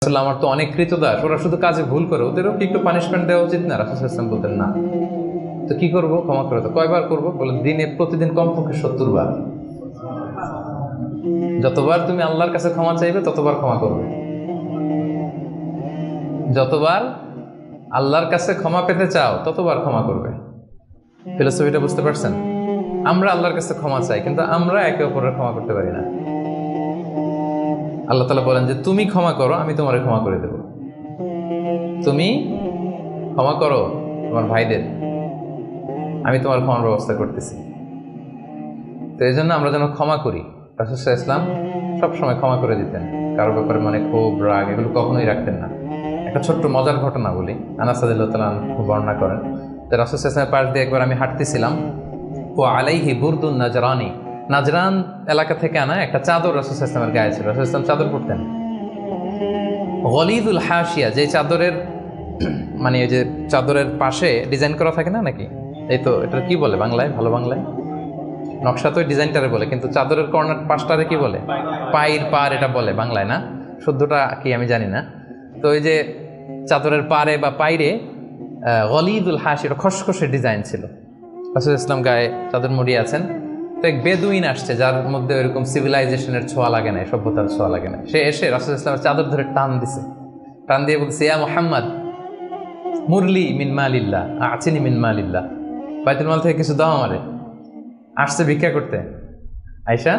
রাসূলুল্লাহ আমার তো অনেক কৃতদাস, ওরা শুধু কাজে ভুল করে, ওদেরও কি একটু পানিশমেন্ট দেওয়া উচিত না? রাসূল সাল্লাল্লাহু আলাইহি ওয়াসাল্লাম বলতেন না। তো কি করবো? ক্ষমা করে দাও। কয়বার করবো? বলে প্রতিদিন কমপক্ষে 70 বার। যতবার তুমি আল্লাহর কাছে ক্ষমা চাইবে ততবার ক্ষমা করবে। যতবার আল্লাহর কাছে ক্ষমা পেতে চাও ততবার ক্ষমা করবে। ফিলোসফিটা বুঝতে পারছেন? আমরা আল্লাহর কাছে ক্ষমা চাই, কিন্তু আমরা একে অপরের ক্ষমা করতে পারি না। আল্লাহ তাআলা বলেন যে তুমি ক্ষমা করো, আমি তোমারে ক্ষমা করে দেব। তুমি ক্ষমা করো তোমার ভাইদের, আমি তোমার ক্ষমার ব্যবস্থা করতেছি। তো এই জন্য আমরা যেন ক্ষমা করি। রাসূল সাল্লাল্লাহু আলাইহি ওয়াসাল্লাম সবসময় ক্ষমা করে দিতেন, কারোর ব্যাপারে মানে ক্ষোভ রাগ এগুলো কখনোই রাখতেন না। একটা ছোট্ট মজার ঘটনা বলি। আনাস রাদিয়াল্লাহু তাআলা আনহু বর্ণনা করেন যে রাসূল সাল্লাল্লাহু আলাইহি ওয়াসাল্লামের পাশ দিয়ে একবার আমি হাঁটতেছিলাম, ও আলাইহি বুরদুন নাজরানি, নাজরান এলাকা থেকে আনা একটা চাদর রাসূল সাল্লাল্লাহু আলাইহি ওয়াসাল্লামের গায়ে ছিল। রাসূল সাল্লাল্লাহু আলাইহি ওয়াসাল্লাম চাদর পরতেন। গলিদুল হাশিয়া, যে চাদরের মানে ওই যে চাদরের পাশে ডিজাইন করা থাকে না নাকি, এই তো এটা কি বলে বাংলায়, ভালো বাংলায়? নকশা তো ডিজাইনটারে বলে, কিন্তু চাদরের কর্নার পাশটারে কি বলে? পায়ের পার এটা বলে বাংলায়, না শুদ্ধটা কি আমি জানি না। তো এই যে চাদরের পারে বা পাইরে গলিদুল হাশি, এটা খসখসে ডিজাইন ছিল। রাসূল ইসলাম গায়ে চাদর মুড়িয়ে আছেন। তো এক বেদুইন আসছে যার মধ্যে ওইরকম সিভিলাইজেশনের ছোঁয়া লাগে না, সভ্যতার ছোঁয়া লাগে না। সে এসে রাসূল ইসলামের চাদর ধরে টান দিছে, টান দিয়ে বলছে, ইয়া মুহাম্মদ মুরলি মিন মালিল্লাহ আচিনি মিন মালিল্লাহ, বাইতুল মাল থেকে কিছু দাও আমারে। আসছে ভিক্ষা করতে, আয়সা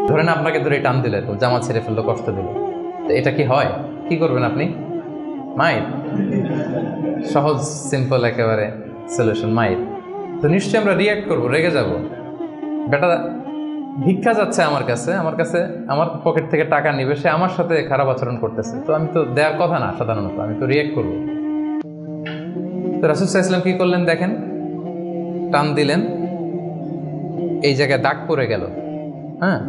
ধরেন আপনাকে ধরে টান দিলে, জামা ছেড়ে ফেললো, কষ্ট দিল, তো এটা কি হয়? কি করবেন আপনি? মায়ের সহজ সিম্পল একেবারে সলিউশন, মায়ের। তো নিশ্চয়ই আমরা রিয়াক্ট করবো, রেগে যাব। বেটা ভিক্ষা যাচ্ছে আমার কাছে আমার পকেট থেকে টাকা নিবে, সে আমার সাথে খারাপ আচরণ করতেছে, তো আমি তো দেওয়ার কথা না সাধারণত, আমি তো রিয়াক্ট করবো। তো রাসূল সাল্লাল্লাহু আলাইহি ওয়াসাল্লাম কি করলেন দেখেন, টান দিলেন, এই জায়গায় দাগ পড়ে গেল। হ্যাঁ,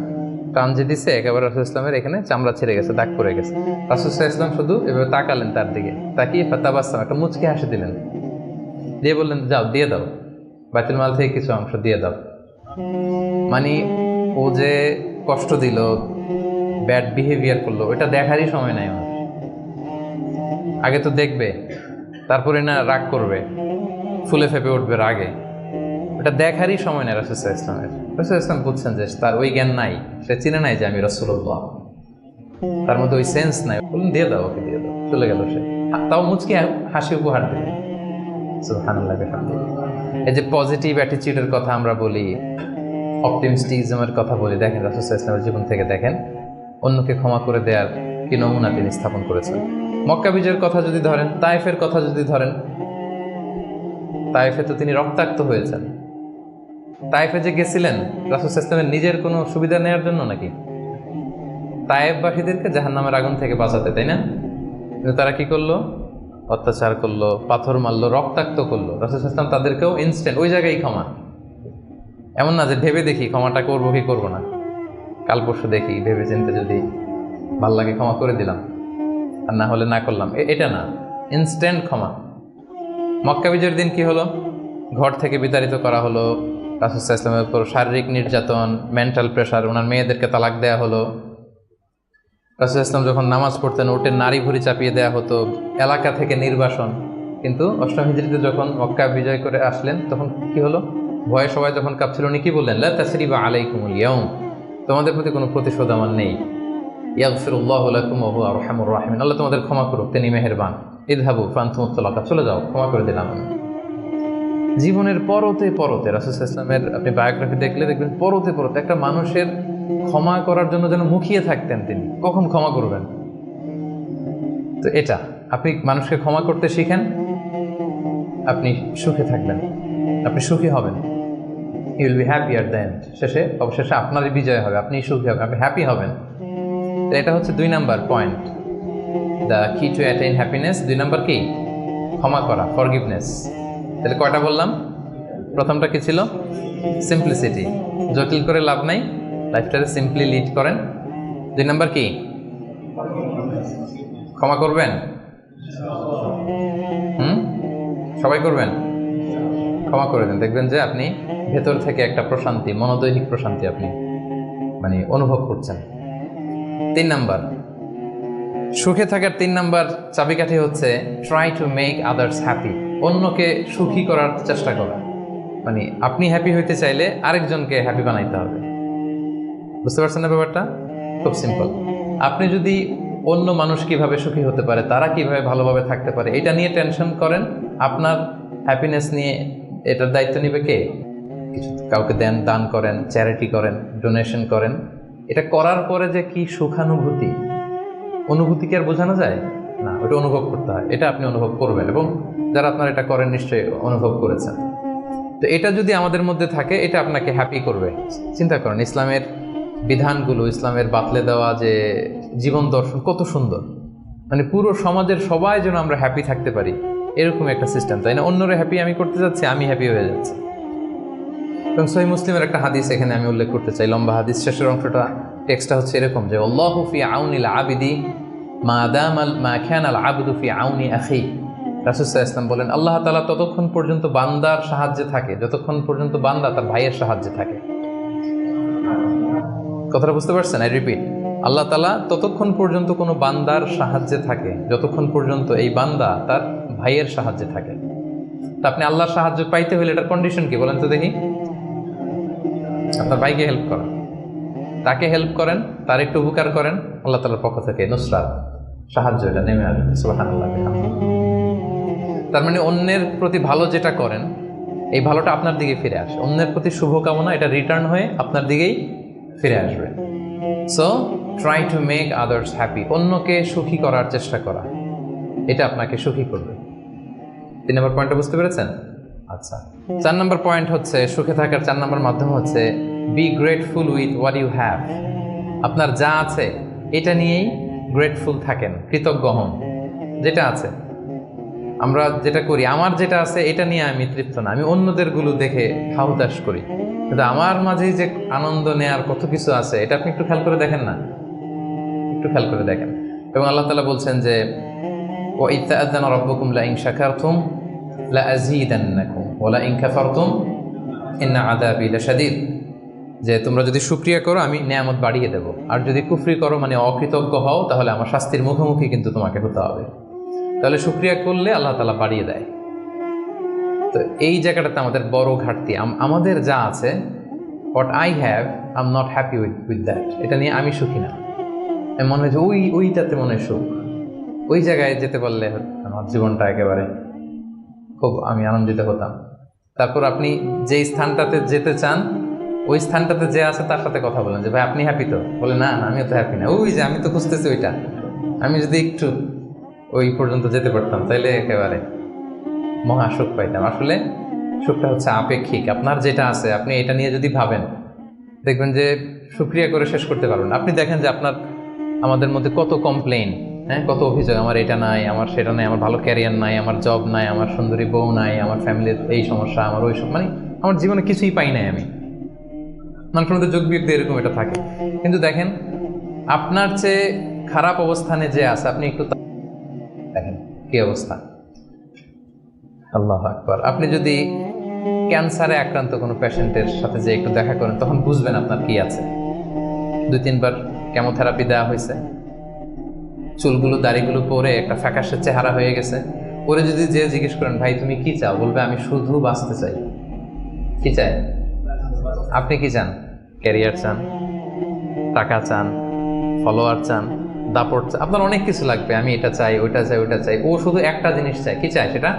টান যে দিছে একেবারে রাসূল ইসলামের এখানে চামড়া ছিঁড়ে গেছে, দাগ পড়ে গেছে। রাসূল সাল্লাল্লাহু আলাইহি ওয়াসাল্লাম শুধু এভাবে তাকালেন তার দিকে, তাকিয়ে ফাতাবাসসাম, একটা মুচকি হাসি দিলেন, দিয়ে বললেন, যাও দিয়ে দাও, বাইতুল মাল থেকে কিছু অংশ দিয়ে দাও। মানে ও যে কষ্ট দিল, ব্যাড বিহেভিয়ার করলো, ওটা দেখারই সময় নাই আমার। আগে তো দেখবে, তারপরে না রাগ করবে, ফুলে ফেপে উঠবে রাগে, এটা দেখারই সময় নেই রাসূল সাল্লাল্লাহু আলাইহি ওয়াসাল্লামের। রাসূল সাল্লাল্লাহু আলাইহি ওয়াসাল্লাম বুঝছেন যে তার ওই জ্ঞান নাই, সে চিনে নাই যে আমি রাসূলুল্লাহ, তার মধ্যে ওই সেন্স নাই। বলুন দিয়ে দাও, ওকে দিয়ে দাও, চলে গেল সে, তাও মুচকি হাসি উপহার দিলেন। সুবহানাল্লাহ। এই যে পজিটিভ অ্যাটিটিউডের কথা আমরা বলি, অপটিমিস্টিজমের কথা বলি, দেখেন রাসূল সাল্লাল্লাহু আলাইহি ওয়াসাল্লামের জীবন থেকে দেখেন অন্যকে ক্ষমা করে দেওয়ার কি নমুনা তিনি স্থাপন করেছেন। মক্কা বিজয়ের কথা যদি ধরেন, তায়েফের কথা যদি ধরেন, তায়েফে তো তিনি রক্তাক্ত হয়েছেন। তায়েফে যে গেছিলেন রাসূল সাল্লাল্লাহু আলাইহি ওয়াসাল্লামের নিজের কোনো সুবিধা নেওয়ার জন্য নাকি? তায়েফবাসীদেরকে জাহান্নামের আগুন থেকে বাঁচাতে, তাই না? কিন্তু তারা কি করলো? অত্যাচার করলো, পাথর মারলো, রক্তাক্ত করলো। রাসূল সাল্লাল্লাহু আলাইহি ওয়াসাল্লাম তাদেরকেও ইনস্ট্যান্ট ওই জায়গায় ক্ষমা। এমন না যে ভেবে দেখি ক্ষমাটা করবো কি করবো না, কাল পরশু দেখি, ভেবে চিন্তে যদি ভাল লাগে ক্ষমা করে দিলাম, আর না হলে না করলাম, এটা না, ইনস্ট্যান্ট ক্ষমা। মক্কা বিজয়ের দিন কি হলো? ঘর থেকে বিতাড়িত করা হলো, রাসূল সাল্লাল্লাহু আলাইহি ওয়াসাল্লামের উপর শারীরিক নির্যাতন, মেন্টাল প্রেশার, ওনার মেয়েদেরকে তালাক দেওয়া হলো। রাসূল সাল্লাল্লাহু আলাইহি ওয়াসাল্লাম যখন নামাজ পড়তেন উঠে নারী ভুঁড়ি চাপিয়ে দেওয়া হতো, এলাকা থেকে নির্বাসন। কিন্তু অষ্টম হিজরিতে যখন মক্কা বিজয় করে আসলেন তখন কি হলো? ভয়ে সবাই যখন কাঁপছিল, উনি কি বললেন? লা তাসরিবা আলাইকুমুল ইয়াউম, তোমাদের প্রতি কোনো প্রতিশোধ আমার নেই। ইয়াগফিরুল্লাহু লাকুম ওয়া হুয়া আরহামুর রাহিমিন, আল্লাহ তোমাদের ক্ষমা করুক, তিনি মেহেরবান। ইযহাবু ফানতুমুত তালাকা, চলে যাও, ক্ষমা করে দিলাম আমি। জীবনের পরতে পরতে রাসূল সাল্লাল্লাহু আলাইহি ওয়াসাল্লামের আপনি বায়োগ্রাফি দেখলে দেখবেন পরতে পরতে একটা মানুষের ক্ষমা করার জন্য যেন মুখিয়ে থাকতেন তিনি, কখন ক্ষমা করবেন। তো এটা আপনি মানুষকে ক্ষমা করতে শিখেন, আপনি সুখে থাকবেন, আপনি সুখী হবেন। You will be happy at the end, শেষে অবশেষে আপনারই বিজয় হবে, আপনি সুখী হবেন, আপনি হ্যাপি হবেন। তো এটা হচ্ছে 2 নাম্বার পয়েন্ট, দ্য কি টু অ্যাটেইন হ্যাপিনেস। 2 নাম্বার কি? ক্ষমা করা, ফরগিভনেস। তাহলে কয়টা বললাম? প্রথমটা কি ছিল? সিম্পলিসিটি, জটিল করে লাভ নাই, লাইফটাকে সিম্পলি লিড করেন। 2 নাম্বার কি? ক্ষমা করবেন। সবাই করবেন, ক্ষমা করে দেন, দেখবেন যে আপনি ভেতর থেকে একটা প্রশান্তি, মনোদৈহিক প্রশান্তি আপনি মানে অনুভব করছেন। 3 নাম্বার, সুখে থাকার 3 নাম্বার চাবিকাঠি হচ্ছে try to make others happy. অন্যকে সুখী করার চেষ্টা করা, মানে আপনি হ্যাপি হইতে চাইলে আরেকজনকে হ্যাপি বানাইতে হবে। বুঝতে পারছেন না ব্যাপারটা? খুব সিম্পল। আপনি যদি অন্য মানুষ কিভাবে সুখী হতে পারে, তারা কিভাবে ভালোভাবে থাকতে পারে, এটা নিয়ে টেনশন করেন, আপনার হ্যাপিনেস নিয়ে এটার দায়িত্ব নিবে কে? কিছু কাউকে দান করেন, চ্যারিটি করেন, ডোনেশন করেন। এটা করার পরে যে কি সুখানুভূতি, অনুভূতি কি আর বোঝানো যায় না? ওটা অনুভব করতে হয়। এটা আপনি অনুভব করবেন, এবং যারা আপনারা এটা করেন নিশ্চয়ই অনুভব করেছেন। তো এটা যদি আমাদের মধ্যে থাকে, এটা আপনাকে হ্যাপি করবে। চিন্তা করেন ইসলামের বিধানগুলো, ইসলামের বাতলে দেওয়া যে জীবন দর্শন কত সুন্দর, মানে পুরো সমাজের সবাই যেন আমরা হ্যাপি থাকতে পারি, এরকম একটা সিস্টেম, তাই না? অন্যরা হ্যাপি আমি করতে যাচ্ছি, আমি হ্যাপি হয়ে যাচ্ছি। এবং সহিহ মুসলিমের একটা হাদিস এখানে আমি উল্লেখ করতে চাই, লম্বা হাদিস, শেষের অংশটা টেক্সটটা হচ্ছে এরকম যে আল্লাহু ফি আউনিল আবিদি মা দামাল মা কানাল আবদু ফি আউনি আখি। রাসূল সাল্লাল্লাহু আলাইহি ওয়াসাল্লাম বলেন, আল্লাহ তাআলা ততক্ষণ পর্যন্ত বান্দার সাহায্যে থাকে যতক্ষণ পর্যন্ত বান্দা তার ভাইয়ের সাহায্যে থাকে। কথাটা বুঝতে পারছেন? আই রিপিট, আল্লাহ তাআলা ততক্ষণ পর্যন্ত কোনো বান্দার সাহায্যে থাকে যতক্ষণ পর্যন্ত এই বান্দা তার ভাইয়ের সাহায্যে থাকে। তা আপনি আল্লাহর সাহায্য পাইতে হলে এটার কন্ডিশন কি বলেন তো দেখি? আপনার ভাইকে হেল্প করেন, তাকে হেল্প করেন, তার একটু উপকার করেন, আল্লাহ তাআলার পক্ষ থেকে নুসরাত, সাহায্য এটা নেমে আসবে। সুবহানাল্লাহ। তার মানে অন্যের প্রতি ভালো যেটা করেন, এই ভালোটা আপনার দিকে ফিরে আসে। অন্যের প্রতি শুভকামনা, এটা রিটার্ন হয়ে আপনার দিকেই ফিরে আসবে। So try to make others happy. অন্যকে সুখী করার চেষ্টা করা, এটা আপনাকে সুখী করবে। 3 নম্বর পয়েন্টটা বুঝতে পেরেছেন? আচ্ছা, 4 নম্বর পয়েন্ট হচ্ছে, সুখে থাকার 4 নম্বর মাধ্যম হচ্ছে be grateful with what you have. আপনার যা আছে এটা নিয়েই গ্রেটফুল থাকেন, কৃতজ্ঞ হন। যেটা আছে, আমরা যেটা করি, আমার যেটা আছে এটা নিয়ে আমি তৃপ্ত না, আমি অন্যদের গুলো দেখে হাউতাস করি, কিন্তু আমার মাঝেই যে আনন্দ নেয়ার কত কিছু আছে, এটা আপনি একটু খেয়াল করে দেখেন না? একটু খেয়াল করে দেখেন। এবং আল্লাহ তাআলা বলছেন যে ওয়া ইয তাআযানা রাব্বুকুম লা ইন শাকারতুম লা আযীদান্নাকুম ওয়া লা ইন কাফারতুম ইন্না আযাবি লাশাদীদ। যে তোমরা যদি শুকরিয়া করো আমি নিয়ামত বাড়িয়ে দেব, আর যদি কুফরি করো মানে অকৃতজ্ঞ হও, তাহলে আমার শাস্তির মুখোমুখি কিন্তু তোমাকে হতে হবে। তাহলে শুকরিয়া করলে আল্লাহ তাআলা বাড়িয়ে দেয়। তো এই জায়গাটাতে আমাদের বড় ঘাটতি, আমাদের যা আছে, what I have I am not happy with that, এটা নিয়ে আমি সুখী না। মনে হয় যে ওইটাতে মনে হয় সুখ, ওই জায়গায় যেতে পারলে আমার জীবনটা একেবারে খুব আমি আনন্দিত হতাম। তারপর আপনি যেই স্থানটাতে যেতে চান, ওই স্থানটাতে যে আছে তার সাথে কথা বলেন যে ভাই আপনি হ্যাপি তো? বলে না না, আমিও তো হ্যাপি না। ওই যে আমি তো খুঁজতেছি ওইটা, আমি যদি একটু ওই পর্যন্ত যেতে পারতাম তাইলে একেবারে মহা সুখ পাইতাম। আসলে সুখটা হচ্ছে আপেক্ষিক। আপনার যেটা আছে আপনি এটা নিয়ে যদি ভাবেন, দেখবেন যে শুকরিয়া করে শেষ করতে পারবেন। আপনি দেখেন যে আমাদের মধ্যে কত কমপ্লেইন, হ্যাঁ, কত অভিযোগ, আমার এটা নাই, আমার সেটা নাই, আমার ভালো ক্যারিয়ার নাই, আমার জব নাই, আমার সুন্দরী বউ নাই, আমার ফ্যামিলির এই সমস্যা, আমার ওই সব, মানে আমার জীবনে কিছুই পাই নাই আমি। মানুষের মধ্যে যোগ বিয়োগ এরকম এটা থাকে। কিন্তু দেখেন আপনার চেয়ে খারাপ অবস্থানে যে আছে, আপনি একটু দেখেন কি অবস্থা। আল্লাহু আকবার। আপনি যদি ক্যান্সারে আক্রান্ত কোনো পেশেন্টের সাথে যে একটু দেখা করেন, তখন বুঝবেন আপনার কি আছে। 2-3 বার কেমোথেরাপি দেওয়া হয়েছে, চুলগুলো দাড়িগুলো পরে একটা ফ্যাকাশে চেহারা হয়ে গেছে। পরে যদি যে জিজ্ঞেস করেন ভাই তুমি কি চাও, বলবে আমি শুধু বাঁচতে চাই। কি চাই? আপনি কি চান? ক্যারিয়ার চান, টাকা চান, ফলোয়ার চান, দাপট চান, আপনার অনেক কিছু লাগবে। আমি এটা চাই, ওইটা চাই, ওইটা চাই। ও শুধু একটা জিনিস চায়। কি চায় সেটা?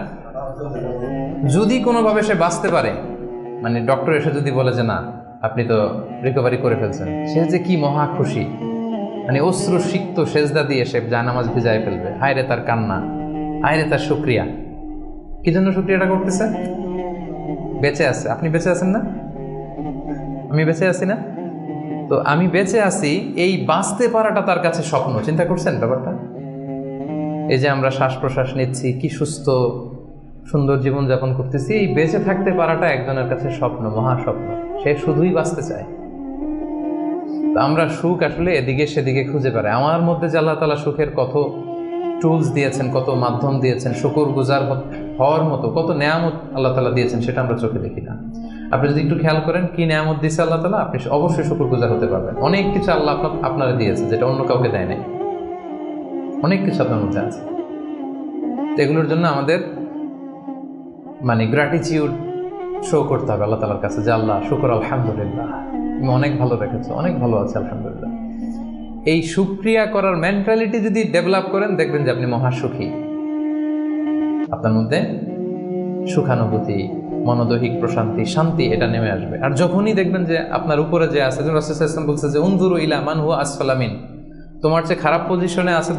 যদি কোনোভাবে সে বাঁচতে পারে, মানে ডক্টর এসে যদি বলে যে না আপনি তো রিকভারি করে ফেলছেন, সে যে কি মহা খুশি, মানে অশ্রু সিক্ত সেজদা দিয়ে সে জানামাজ ভিজায় ফেলবে। হায় রে তার কান্না, হায় রে তার শুকরিয়া। কি জন্য শুকরিয়াটা করতেছে? বেঁচে আছে। আপনি বেঁচে আছেন না? আমি বেঁচে আছি না? তো আমি বেঁচে আছি, এই বাঁচতে পারাটা তার কাছে স্বপ্ন। চিন্তা করছেন ব্যাপারটা? এই যে আমরা শ্বাস প্রশ্বাস নিচ্ছি, কি সুস্থ সুন্দর জীবন যাপন করতেছি, এই বেঁচে থাকতে পারাটা একজনের কাছে স্বপ্ন, মহা স্বপ্ন। সে শুধুই বাঁচতে চায়। তো আমরা সুখ আসলে এদিকে সেদিকে খুঁজে বেড়াই। আমার মধ্যে যে আল্লাহ তাআলা সুখের কত টুলস দিয়েছেন, কত মাধ্যম দিয়েছেন, শুকরগুজার হওয়ার মতো কত নেয়ামত আল্লাহ তাআলা দিয়েছেন, সেটা আমরা চোখে দেখি না। আপনি যদি একটু খেয়াল করেন কি নেয়ামত দিয়েছে আল্লাহ তাআলা, আপনি অবশ্যই শুকরগুজার হতে পারবেন। অনেক কিছু আল্লাহ আপনারা দিয়েছে যেটা অন্য কাউকে দেয় নাই। অনেক কিছু আপনার মধ্যে আছে। তো এগুলোর জন্য আমাদের মানে গ্র্যাটিটিউড শো করতে হবে আল্লাহ তাআলার কাছে, যে আল্লাহ শুকর, আলহামদুলিল্লাহ, তুমি অনেক ভালো রেখেছো, অনেক ভালো আছে, আলহামদুলিল্লাহ। এই শুকরিয়া করার মেন্টালিটি যদি ডেভেলপ করেন, দেখবেন যে আপনি মহাসুখী। আপনার মধ্যে সুখানুভূতি, মনোদৈহিক প্রশান্তি, শান্তি এটা নেমে আসবে। আর যখনই দেখবেন যে আপনার উপরে যে আছে, যেমন রাসূল সাল্লাল্লাহু আলাইহি ওয়াসাল্লাম বলছে যে উনজুরু ইলা মান হুয়া আসফালা মিন, তোমার চেয়ে খারাপ পজিশনে আছে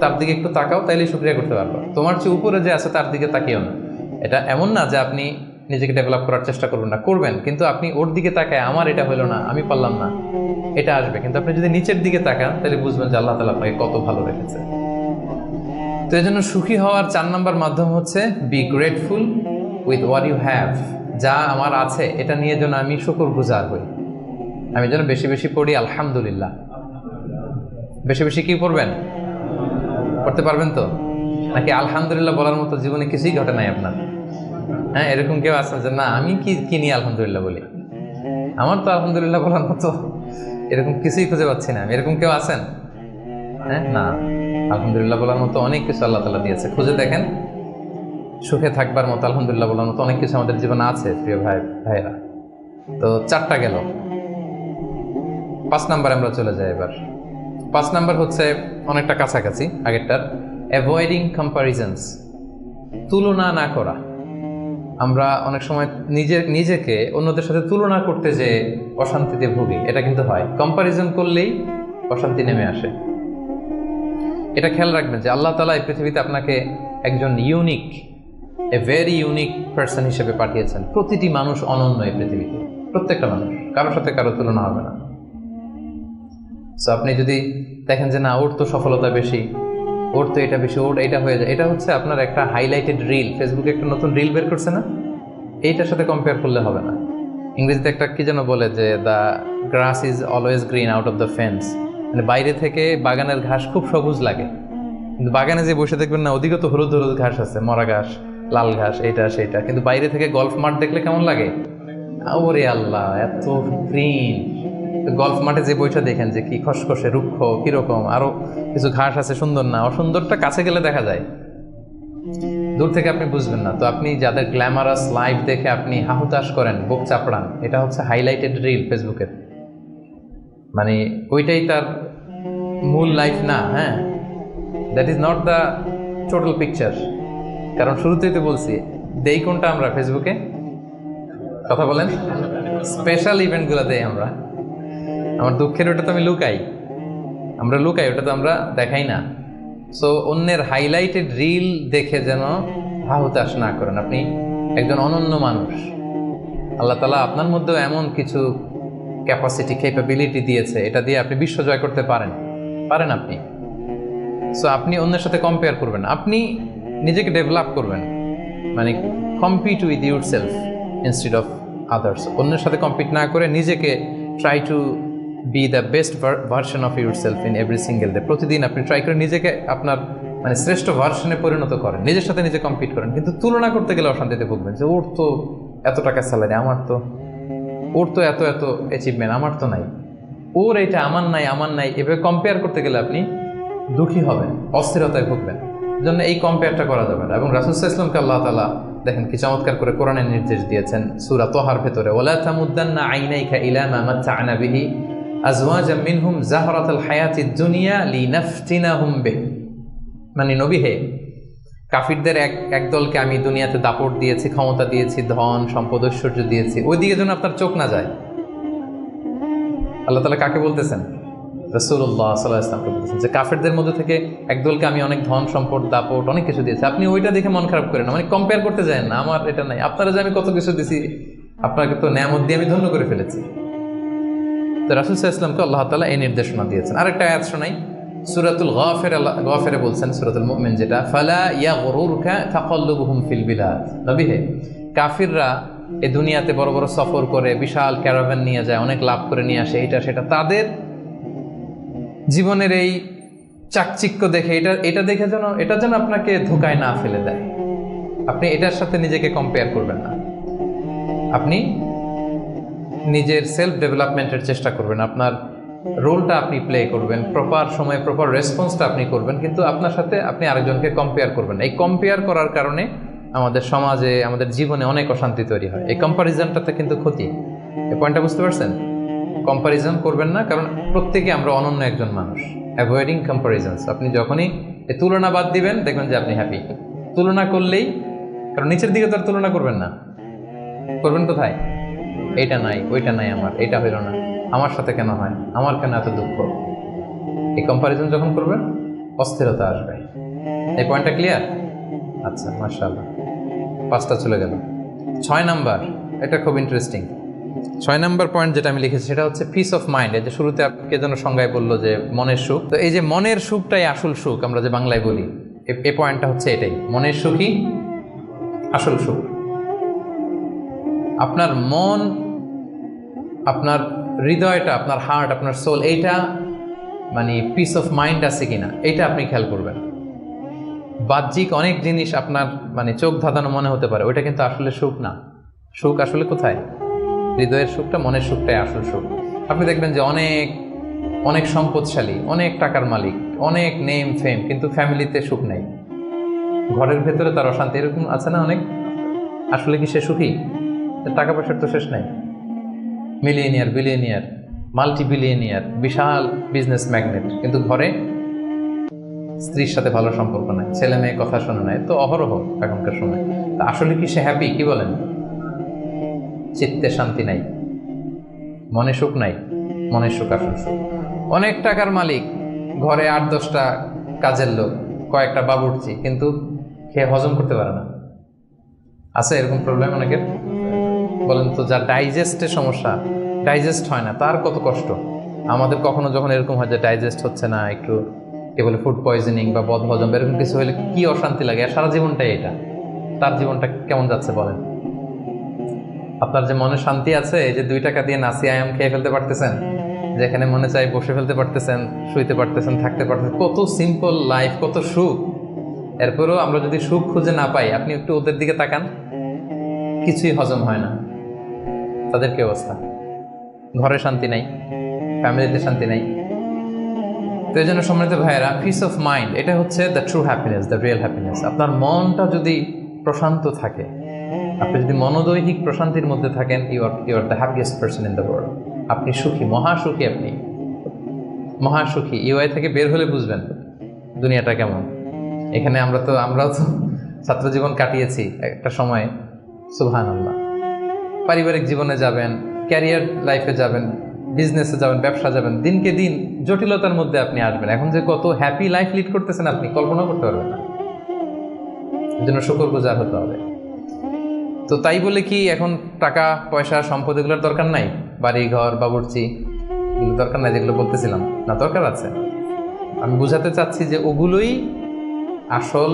তার দিকে একটু তাকাও, তাইলেই শুকরিয়া করতে পারবে। তোমার চেয়ে উপরে যে আছে তার দিকে তাকিও না। এটা এমন না যে আপনি নিজেকে ডেভেলপ করার চেষ্টা করবেন না, করবেন, কিন্তু আপনি ওর দিকে তাকায় আমার এটা হলো না, আমি পারলাম না, এটা আসবে। কিন্তু আপনি যদি নিচের দিকে তাকান, তাহলে বুঝবেন যে আল্লাহ তাআলা আপনাকে কত ভালো রেখেছে। তো এই জন্য সুখী হওয়ার 4 নম্বর মাধ্যম হচ্ছে be grateful with what you have. যা আমার আছে এটা নিয়ে যেন আমি শুকরগুজার হই। আমি যেন বেশি বেশি পড়ি আলহামদুলিল্লাহ। বেশি বেশি কি পড়বেন? পড়তে পারবেন তো? নাকি আলহামদুলিল্লাহ বলার মতো জীবনে কিছুই ঘটে নাই আপনার? হ্যাঁ, এরকম কেউ আছে যে না আমি কি নিয়ে আলহামদুলিল্লাহ বলি, আমার তো আলহামদুলিল্লাহ বলার মতো এরকম কিছুই খুঁজে পাচ্ছি না। এরকম কেউ আছেন? হ্যাঁ, না, আলহামদুলিল্লাহ বলার মতো অনেক কিছু আল্লাহ তাআলা দিয়েছে। খুঁজে দেখেন, সুখে থাকবার মতো, আলহামদুলিল্লাহ বলার মতো অনেক কিছু আমাদের জীবনে আছে প্রিয় ভাইরা। তো 4টা গেল। 5 নাম্বার আমরা চলে যাই এবার। 5 নাম্বার হচ্ছে অনেকটা কাছাকাছি আগেরটার, অ্যাভয়েডিং কম্প্যারিজনস, তুলনা না করা। আমরা অনেক সময় নিজেকে অন্যদের সাথে তুলনা করতে যে অশান্তিতে ভুগি, এটা কিন্তু হয়। কম্প্যারিজন করলেই অশান্তি নেমে আসে। এটা খেয়াল রাখবেন যে আল্লাহ তাআলা এই পৃথিবীতে আপনাকে একজন unique, a very unique person হিসেবে পাঠিয়েছেন। প্রতিটি মানুষ অনন্য এই পৃথিবীতে, প্রত্যেকটা মানুষ, কারোর সাথে কারো তুলনা হবে না। সো আপনি যদি দেখেন যে না ওর তো সফলতা বেশি, ওর তো এটা বেশি, ওর এটা হয়ে যায়, এটা হচ্ছে আপনার একটা হাইলাইটেড রিল। ফেসবুকে একটা নতুন রিল বের করছে না, এইটার সাথে কম্পেয়ার করলে হবে না। ইংরেজিতে একটা কি যেন বলে যে the grass is always green out of the fence, মানে বাইরে থেকে বাগানের ঘাস খুব সবুজ লাগে, কিন্তু বাগানে যে বসে দেখবেন না ওদিকে তো হলুদ হলুদ ঘাস আছে, মরা ঘাস, লাল ঘাস, এইটা সেইটা, কিন্তু বাইরে থেকে গল্ফ মাঠ দেখলে কেমন লাগে? ওরে আল্লাহ, এত গ্রিন। গল্ফ মাঠে যে বইটা দেখেন যে কি খসখসে রুক্ষ, কিরকম, আরো কিছু ঘাস আছে, সুন্দর না? অসুন্দরটা কাছে গেলে দেখা যায়, দূর থেকে আপনি বুঝবেন না। তো আপনি যাদের গ্ল্যামারাস লাইফ দেখে আপনি হাহুতাশ করেন, বুক চাপড়ান, এটা হচ্ছে হাইলাইটেড রিল ফেসবুকের, মানে ওইটাই তার মূল লাইফ না। হ্যাঁ, that is not the total picture. কারণ শুরুতেই তো বলছি, দেই কোনটা আমরা ফেসবুকে? কথা বলেন, স্পেশাল ইভেন্টগুলো দেই আমরা। আমার দুঃখের ওটা তো আমি লুকাই, আমরা লুকাই, ওটা তো আমরা দেখাই না। সো অন্যের হাইলাইটেড রিল দেখে যেন হাহুতাশ না করেন। আপনি একজন অনন্য মানুষ, আল্লাহ তাআলা আপনার মধ্যেও এমন কিছু ক্যাপাসিটি, ক্যাপাবিলিটি দিয়েছে, এটা দিয়ে আপনি বিশ্ব জয় করতে পারেন আপনি। সো আপনি অন্যের সাথে কম্পেয়ার করবেন, আপনি নিজেকে ডেভেলপ করবেন, মানে compete with your self instead of others. অন্যের সাথে কম্পিট না করে নিজেকে try to B the best version of your self in every single day. প্রতিদিন আপনি ট্রাই করে নিজেকে আপনার মানে শ্রেষ্ঠ ভার্সনে পরিণত করেন, নিজের সাথে নিজে কম্পিট করেন। কিন্তু তুলনা করতে গেলে অশান্তিতে ভুগবেন যে ওর তো এত টাকা স্যালারি, ওর তো এত এত অ্যাচিভমেন্ট, আমার তো নাই, ওর এইটা আমার নাই। এভাবে কম্পেয়ার করতে গেলে আপনি দুঃখী হবেন, অস্থিরতায় ভুগবেন। জন্য এই কম্পেয়ারটা করা যাবে না। এবং রাসূল সাল্লাল্লাহু আলাইহি ওয়াসাল্লামকে আল্লাহ তাআলা দেখেন কি চমৎকার করে কোরআনের নির্দেশ দিয়েছেন সূরা তাহার ভেতরে, ওয়ালা তামুদ্দান্না আইনাইকা ইলা মা মাত্তা'না বিহি আজওয়াজাম মিনহুম যাহরাতাল হায়াতিদ দুনিয়া লিনাফতিনাহুম বিহি। মানে নবী হে, কাফিরদের এক দলকে আমি দুনিয়াতে দাপট দিয়েছি, ক্ষমতা দিয়েছি, ধন সম্পদ ঐশ্বর্য দিয়েছি, ওইদিকে যেন আপনার চোখ না যায়। আল্লাহ তাআলা কাকে বলতেছেন? রাসূলুল্লাহ সাল্লাল্লাহু আলাইহি ওয়াসাল্লামকে বলতেছেন যে কাফেরদের মধ্যে থেকে একদলকে আমি অনেক ধন সম্পদ দাপট অনেক কিছু দিয়েছি, আপনি ওইটা দেখে মন খারাপ করেন না, মানে কম্পেয়ার করতে যায় না, আমার এটা নাই, আপনারা যে আমি কত কিছু দিয়েছি, আপনাকে তো নেয়ামত দিয়ে আমি ধন্য করে ফেলেছি। তো রাসূল সাল্লাল্লাহু আলাইহি ওয়াসাল্লামকে আল্লাহ তাআলা এই নির্দেশনা দিয়েছেন। আরেকটা আয়াত শোনাই, সূরাতুল গাফিরে বলছেন, সূরাতুল মুমিন যেটা, ফালা ইয়াগরুরকা তাকাল্লুবুহুম ফিল বিলাদ। নবী হে, কাফিররা এই দুনিয়াতে বড় বড় সফর করে, বিশাল ক্যারাভান নিয়ে যায়, অনেক লাভ করে নিয়ে আসে, এটা সেটা, তাদের জীবনের এই চাকচিক্য দেখে, এটা দেখে এটা যেন আপনাকে ধোকায় না ফেলে দেয়। আপনি এটার সাথে নিজেকে কম্পেয়ার করবেন না, আপনি নিজের সেলফ ডেভেলপমেন্টের চেষ্টা করবেন, আপনার রোলটা আপনি প্লে করবেন, প্রপার সময়ে প্রপার রেসপন্সটা আপনি করবেন, কিন্তু আপনার সাথে আপনি আরেকজনকে কম্পেয়ার করবেন। এই কম্পেয়ার করার কারণে আমাদের সমাজে, আমাদের জীবনে অনেক অশান্তি তৈরি হয়। এই কম্পারিজনটাতে কিন্তু ক্ষতি। এই পয়েন্টটা বুঝতে পারছেন? কম্পারিজন করবেন না, কারণ প্রত্যেকে আমরা অনন্য একজন মানুষ। Avoiding comparisons. আপনি যখনই এই তুলনা বাদ দিবেন, দেখবেন যে আপনি হ্যাপি। তুলনা করলেই, কারণ নিচের দিকে তো আর তুলনা করবেন না, করবেন কোথায়? এইটা নাই, ওইটা নাই, আমার এইটা হইল না, আমার সাথে কেন হয়, আমার কেন এত দুঃখ। এই কম্পারিজন যখন করবেন, অস্থিরতা আসবে। এই পয়েন্টটা ক্লিয়ার? আচ্ছা, মাশাআল্লাহ, 5টা চলে গেল। 6 নাম্বার, এটা খুব ইন্টারেস্টিং। 6 নাম্বার পয়েন্ট যেটা আমি লিখেছি সেটা হচ্ছে পিস অফ মাইন্ড। এই যে শুরুতে কে যেন সংজ্ঞায় বললো যে মনের সুখ, তো এই যে মনের সুখটাই আসল সুখ, আমরা যে বাংলায় বলি, এই পয়েন্টটা হচ্ছে এটাই, মনের সুখই আসল সুখ। আপনার মন, আপনার হৃদয়টা, আপনার হার্ট, আপনার সোল, এইটা মানে পিস অফ মাইন্ড আছে কিনা, এইটা আপনি খেয়াল করবেন। বাহ্যিক অনেক জিনিস আপনার মানে চোখ ধাঁধানো মনে হতে পারে, ওইটা কিন্তু আসলে সুখ না। সুখ আসলে কোথায়? হৃদয়ের সুখটা, মনের সুখটাই আসল সুখ। আপনি দেখবেন যে অনেক অনেক সম্পদশালী, অনেক টাকার মালিক, অনেক নেম ফেম, কিন্তু ফ্যামিলিতে সুখ নেই, ঘরের ভেতরে তার অশান্তি। এরকম আছে না অনেক? আসলে কি সে সুখী? টাকা পয়সার তো শেষ নাই। মিলিয়নিয়ার, বিলিয়নিয়ার, মাল্টি বিলিয়নিয়ার, বিশাল বিজনেস ম্যাগনেট, কিন্তু ঘরে স্ত্রীর সাথে ভালো সম্পর্ক নাই, ছেলে মেয়ে কথা শোনে নাই, তো অহরহ এখনকার সময়। তা আসলে কি সে হ্যাপি? কি বলেন? চিত্তে শান্তি নাই, মনে সুখ নাই। মনের সুখ আসল সুখ। অনেক টাকার মালিক, ঘরে 8-10টা কাজের লোক, কয়েকটা বাবুর্চি, কিন্তু খেয়ে হজম করতে পারে না। আছে এরকম প্রবলেম অনেকের? বলেন তো, যার ডাইজেস্টের সমস্যা, ডাইজেস্ট হয় না, তার কত কষ্ট। আমাদের কখনো যখন এরকম হয় যে ডাইজেস্ট হচ্ছে না, একটু কে বলে ফুড পয়জনিং বা বদহজম, এরকম কিছু হলে কি অশান্তি লাগে। আর সারা জীবনটাই এটা। তার জীবনটা কেমন যাচ্ছে বলেন? আপনার যে মনে শান্তি আছে, এই যে 2 টাকা দিয়ে নাসি আয়াম খেয়ে ফেলতে পারতেছেন, যেখানে মনে চাই বসে ফেলতে পারতেছেন, শুইতে পারতেছেন, থাকতে পারতেছেন, কত সিম্পল লাইফ, কত সুখ। এরপরেও আমরা যদি সুখ খুঁজে না পাই, আপনি একটু ওদের দিকে তাকান, কিছুই হজম হয় না। তাদের কি অবস্থা? ঘরে শান্তি নাই, ফ্যামিলিতে শান্তি নাই। তো এই জন্য সম্মানিত ভাইয়েরা, পিস অফ মাইন্ড, এটা হচ্ছে the true happiness, the real happiness. আপনার মনটা যদি প্রশান্ত থাকে, আপনি যদি মনোদৈহিক প্রশান্তির মধ্যে থাকেন, you are the happiest person in the world. আপনি সুখী, মহাসুখী, আপনি মহাসুখী। ইউআই থেকে বের হলে বুঝবেন দুনিয়াটা কেমন। এখানে আমরাও তো ছাত্র জীবন কাটিয়েছি একটা সময়, সুবহানাল্লাহ। পারিবারিক জীবনে যাবেন, ক্যারিয়ার লাইফে যাবেন, বিজনেসে যাবেন, ব্যবসা যাবেন, দিনকে দিন জটিলতার মধ্যে আপনি আসবেন। এখন যে কত হ্যাপি লাইফ লিড করতেছেন, আপনি কল্পনা করতে পারবেন না। এর জন্য শুকরগুজার হতে হবে। তো তাই বলে কি এখন টাকা পয়সা সম্পদ এগুলোর দরকার নাই? বাড়ি ঘর বাবুর্চি এগুলো দরকার নাই, যেগুলো বলতেছিলাম না? দরকার আছে। আমি বুঝাতে চাচ্ছি যে ওগুলোই আসল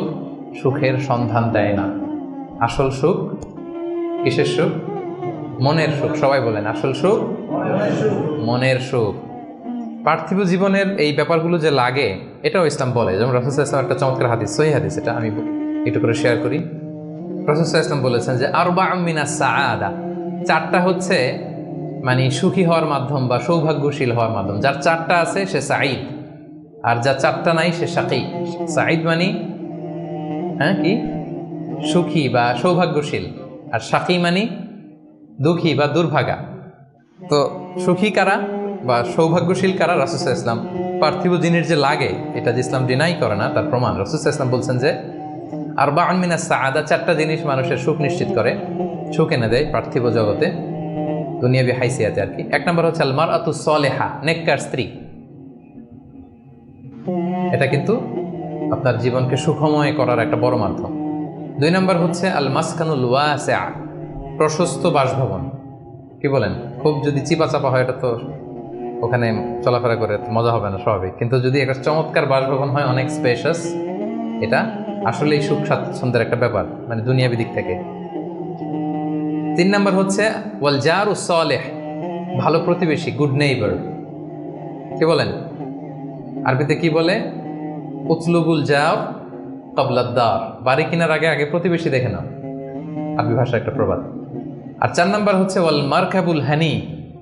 সুখের সন্ধান দেয় না। আসল সুখ কিসের সুখ? মনের সুখ। সবাই বলেন, আসল সুখ মনের সুখ। পার্থিব জীবনের এই ব্যাপারগুলো যে লাগে, এটাও ইসলাম বলে। যেমন রাসূল সাল্লাল্লাহু আলাইহি ওয়াসাল্লাম একটা চমৎকার হাদিস, সহিহ হাদিস, এটা আমি একটু করে শেয়ার করি। রাসূল সাল্লাল্লাহু আলাইহি ওয়াসাল্লাম বলেছেন যে আরবাউম মিনাস সাআদা, 4টা হচ্ছে মানে সুখী হওয়ার মাধ্যম বা সৌভাগ্যশীল হওয়ার মাধ্যম। যার 4টা আছে সে সাঈদ, আর যার 4টা নাই সে শাকী। সাঈদ মানে কি? সুখী বা সৌভাগ্যশীল, আর শাকী মানে দুঃখী বা দুর্ভাগা। তো সুখী কারা বা সৌভাগ্যশীল কারা? রাসূল সাল্লাল্লাহু আলাইহি ওয়াসাল্লাম পার্থিব জিনিস যে লাগে, এটা যে ইসলাম ডিনাই করে না, তার প্রমাণ রাসূল সাল্লাল্লাহু আলাইহি ওয়াসাল্লাম বলছেন যে আরবাউন মিনাস সাআদা, 4টা জিনিস মানুষের সুখ নিশ্চিত করে, সুখ এনে দেয় পার্থিব জগতে, দুনিয়াবি হাইসিয়াতে আর কি। 1 নম্বর হচ্ছে আল মারআতুস সালিহা, নেককার স্ত্রী। এটা কিন্তু আপনার জীবনকে সুখময় করার একটা বড় মাধ্যম। 2 নম্বর হচ্ছে আল মাসকানুল ওয়াসিআ, প্রশস্ত বাসভবন। কি বলেন? খুব যদি চিপা চাপা হয়, এটা তো ওখানে চলাফেরা করে মজা হবে না, স্বাভাবিক। কিন্তু যদি একটা চমৎকার বাসভবন হয়, অনেক স্পেশাস, এটা আসলেই সুখ স্বাচ্ছন্দ্যের একটা ব্যাপার, মানে দুনিয়াবি দিক থেকে। 3 নম্বর হচ্ছে ওয়াল জারুস সালিহ, ভালো প্রতিবেশী, গুড নেইবার। কি বলেন? আরবিতে কি বলে? উতলুবুল জার ক্বাবলাদ দার, বাড়ি কেনার আগে আগে প্রতিবেশী দেখে নাও, আরবি ভাষার একটা প্রবাদ। আর 4 নম্বর হচ্ছে ওয়াল মারকাবুল হানি,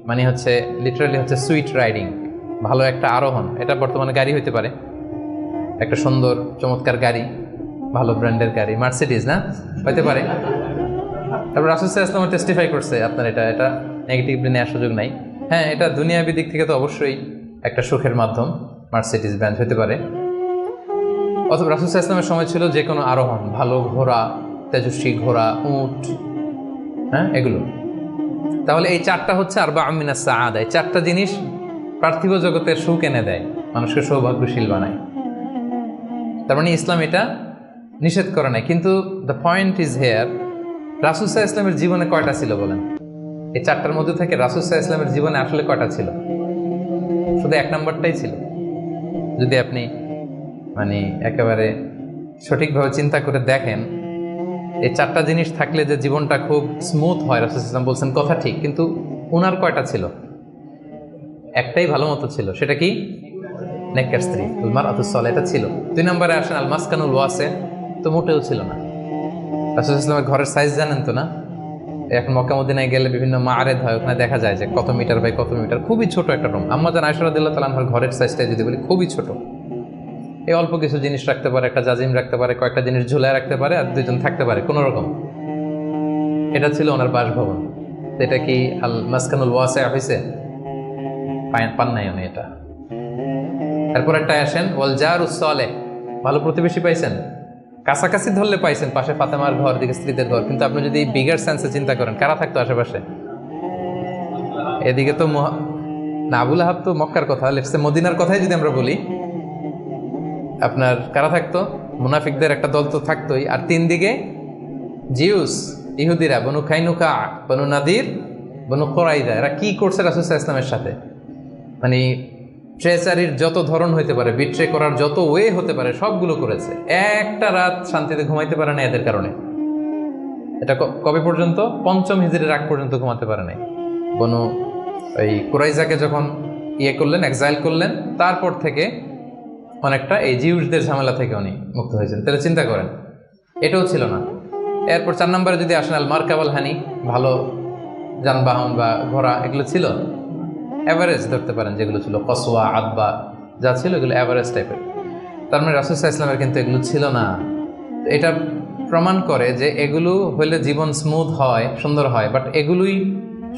মানে হচ্ছে লিটারালি হচ্ছে সুইট রাইডিং, ভালো একটা আরোহণ, এটা বর্তমানে গাড়ি হইতে পারে, একটা সুন্দর চমৎকার গাড়ি, ভালো ব্র্যান্ডের গাড়ি, মার্সিডিজ না হইতে পারে। তারপর রাসূল সাল্লাল্লাহু আলাইহি ওয়াসাল্লাম টেস্টিফাই করছে আপনার এটা নেগেটিভলি নেওয়ার সুযোগ নাই। হ্যাঁ, এটা দুনিয়াবী দিক থেকে তো অবশ্যই একটা সুখের মাধ্যম, মার্সিডিজ ব্র্যান্ড হতে পারে। অথবা রাসূল সাল্লাল্লাহু আলাইহি ওয়াসাল্লামের সময় ছিল যে কোনো আরোহণ, ভালো ঘোড়া, তেজস্বী ঘোড়া, উট, হ্যাঁ এগুলো। তাহলে এই চারটা হচ্ছে আরবাউম মিনাস সাআদা, এই চারটা জিনিস পার্থিব জগতের সুখ এনে দেয়, মানুষকে সৌভাগ্যশীল বানায়। তার মানে ইসলাম এটা নিষেধ করে নাই। কিন্তু দ্য পয়েন্ট ইজ হেয়ার, রাসূল সাল্লাল্লাহু আলাইহি ওয়াসাল্লামের জীবনে কয়টা ছিল বলেন? এই চারটার মধ্যে থেকে রাসূল সাল্লাল্লাহু আলাইহি ওয়াসাল্লামের জীবনে আসলে কয়টা ছিল? শুধু এক নম্বরটাই ছিল। যদি আপনি মানে একেবারে সঠিকভাবে চিন্তা করে দেখেন, এই চারটা জিনিস থাকলে যে জীবনটা খুব স্মুথ হয়, রাসূল সাল্লাল্লাহু আলাইহি ওয়াসাল্লাম বলছেন কথা ঠিক, কিন্তু ওনার কয়টা ছিল? একটাই ভালো মতো ছিল, সেটা কি? নেককার স্ত্রী, আল মারআতুস সালিহা, এটা ছিল। 2 নম্বরে আসেন আল মাসকানুল ওয়াসি, তো মোটেও ছিল না। রাসূল সাল্লাল্লাহু আলাইহি ওয়াসাল্লামের ঘরের সাইজ জানেন তো না? এখন মক্কা মদিনায় গেলে বিভিন্ন মাআরেদ হয়, ওখানে দেখা যায় যে কত মিটার বাই কত মিটার, খুবই ছোট একটা রুম। আম্মা জান আয়েশা রাদিয়াল্লাহু তাআলা আনহার ঘরের সাইজটা যদি বলি, খুবই ছোট। এই অল্প কিছু জিনিস রাখতে পারে, একটা জাজিম রাখতে পারে, কয়েকটা জিনিস ঝুলায় রাখতে পারে, আর দুইজন থাকতে পারে কোনো রকম। এটা ছিল ওনার বাসভবন। এটা কি আল মাসকানুল ওয়াসি হইছে? পান নাই উনি এটা। তারপর একটা আসেন ওয়াল জারুস সালেহ, ভালো প্রতিবেশী পাইছেন, কাছাকাছি ধরলে পাইছেন, পাশে ফাতেমার ঘর, দিকে স্ত্রীদের ঘর। কিন্তু আপনি যদি বিগার সেন্সে চিন্তা করেন, কারা থাকতো আশেপাশে? এদিকে তো না, আবুল আহাব তো মক্কার কথা, লেটসে মদিনার কথাই যদি আমরা বলি, আপনার কারা থাকতো? মুনাফিকদের একটা দল তো থাকতোই, আর 3 দিকে জিউস, ইহুদিরা, বনু খাইনুকা, বনু নাদির, বনু কুরাইযা। এরা কি করছে রাসূল সাল্লাল্লাহু আলাইহি ওয়াসাল্লামের সাথে? মানে ট্রেচারির যত ধরন হইতে পারে, বিট্রে করার যত ওয়ে হতে পারে, সবগুলো করেছে। একটা রাত শান্তিতে ঘুমাইতে পারে না এদের কারণে। এটা কবে পর্যন্ত? 5ম হিজরির আগ পর্যন্ত ঘুমাতে পারে নাই। বনু ওই কুরাইজাকে যখন করলেন, এক্সাইল করলেন, তারপর থেকে অনেকটা এই জিউসদের ঝামেলা থেকে উনি মুক্ত হয়েছেন। তাহলে চিন্তা করেন, এটাও ছিল না। এরপর 4 নম্বরে যদি আসেন আল মারকাবাল হানি, ভালো যানবাহন বা ঘোড়া, এগুলো ছিল। অ্যাভারেজ ধরতে পারেন যেগুলো ছিল, কসওয়া, আদবা যা ছিল এগুলো অ্যাভারেজ টাইপের। তার মানে রাসূল সাল্লাল্লাহু আলাইহি ওয়াসাল্লামের কিন্তু এগুলো ছিল না। এটা প্রমাণ করে যে এগুলো হইলে জীবন স্মুথ হয়, সুন্দর হয়, বাট এগুলোই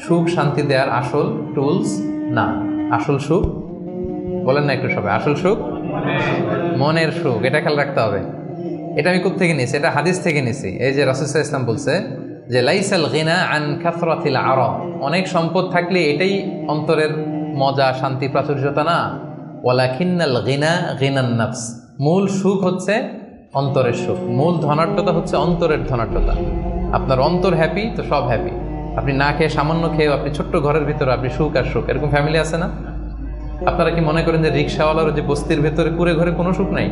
সুখ শান্তি দেওয়ার আসল টুলস না। আসল সুখ বলেন না একটু সবাই, আসল সুখ মনের সুখ। এটা খেয়াল রাখতে হবে। এটা আমি কোত্থেকে নিয়েছি? এটা হাদিস থেকে নিয়েছি। এই যে রাসূল সাল্লাল্লাহু আলাইহি ওয়াসাল্লাম বলছে যে লাইসাল গিনা আন কাসরাতিল আরাব, অনেক সম্পদ থাকলে এটাই অন্তরের মজা, শান্তি, প্রাচুর্যতা না। ওয়ালাকিন্নাল গিনা গিনান নাফস, মূল সুখ হচ্ছে অন্তরের সুখ, মূল ধনাঢ্যতা হচ্ছে অন্তরের ধনাঢ্যতা। আপনার অন্তর হ্যাপি তো সব হ্যাপি। আপনি না খেয়ে, সামান্য খেয়েও, আপনি ছোট্ট ঘরের ভিতরে আপনি সুখ আর সুখ, এরকম ফ্যামিলি আছে না? আপনারা কি মনে করেন যে রিক্সাওয়ালার যে বস্তির ভেতরে কুড়ে ঘরে কোনো সুখ নাই?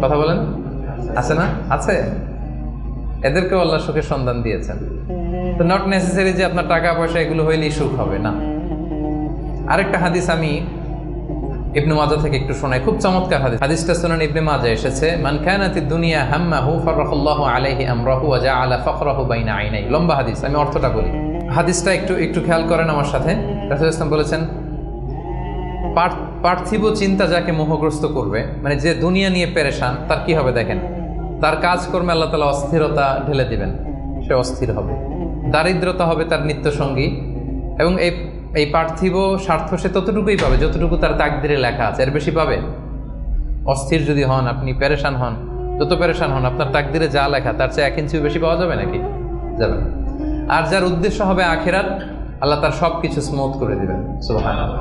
কথা বলেন, আছে না? আছে। এদেরকেও আল্লাহ সুখের সন্ধান দিয়েছেন। তো নট নেসেসারি যে আপনার টাকা পয়সা এগুলো হইলেই সুখ হবে না। আরেকটা হাদিস আমি ইবনে মাজাহ থেকে একটু শোনাই, খুব চমৎকার হাদিস। হাদিসটা সুনান ইবনে মাজাহ এসেছে, মান কানাতিদ দুনিয়া হাম্মাহু ফারাখাল্লাহু আলাইহি আমরাহু ওয়া জাআলা ফাকরাহু বাইনা আইনাই। লম্বা হাদিস, আমি অর্থটা বলি। হাদিসটা একটু খেয়াল করেন আমার সাথে। রাসূল সাল্লাল্লাহু আলাইহি ওয়াসাল্লাম বলেছেন, পার্থিব চিন্তা যাকে মোহগ্রস্ত করবে, মানে যে দুনিয়া নিয়ে পেরেশান, তার কি হবে দেখেন? তার কাজকর্মে আল্লাহ তাআলা অস্থিরতা ঢেলে দিবেন, সে অস্থির হবে। দারিদ্রতা হবে তার নিত্যসঙ্গী, এবং এই পার্থিব স্বার্থ সে ততটুকুই পাবে যতটুকু তার তাকদিরে লেখা আছে, এর বেশি পাবে? অস্থির যদি হন, আপনি পেরেশান হন, যত পেরেশান হন, আপনার তাকদিরে যা লেখা তার চেয়ে 1 ইঞ্চিও বেশি পাওয়া যাবে নাকি? যাবে। আর যার উদ্দেশ্য হবে আখিরাত, আল্লাহ তার সব কিছু স্মুথ করে দিবেন, সুবহানাল্লাহ।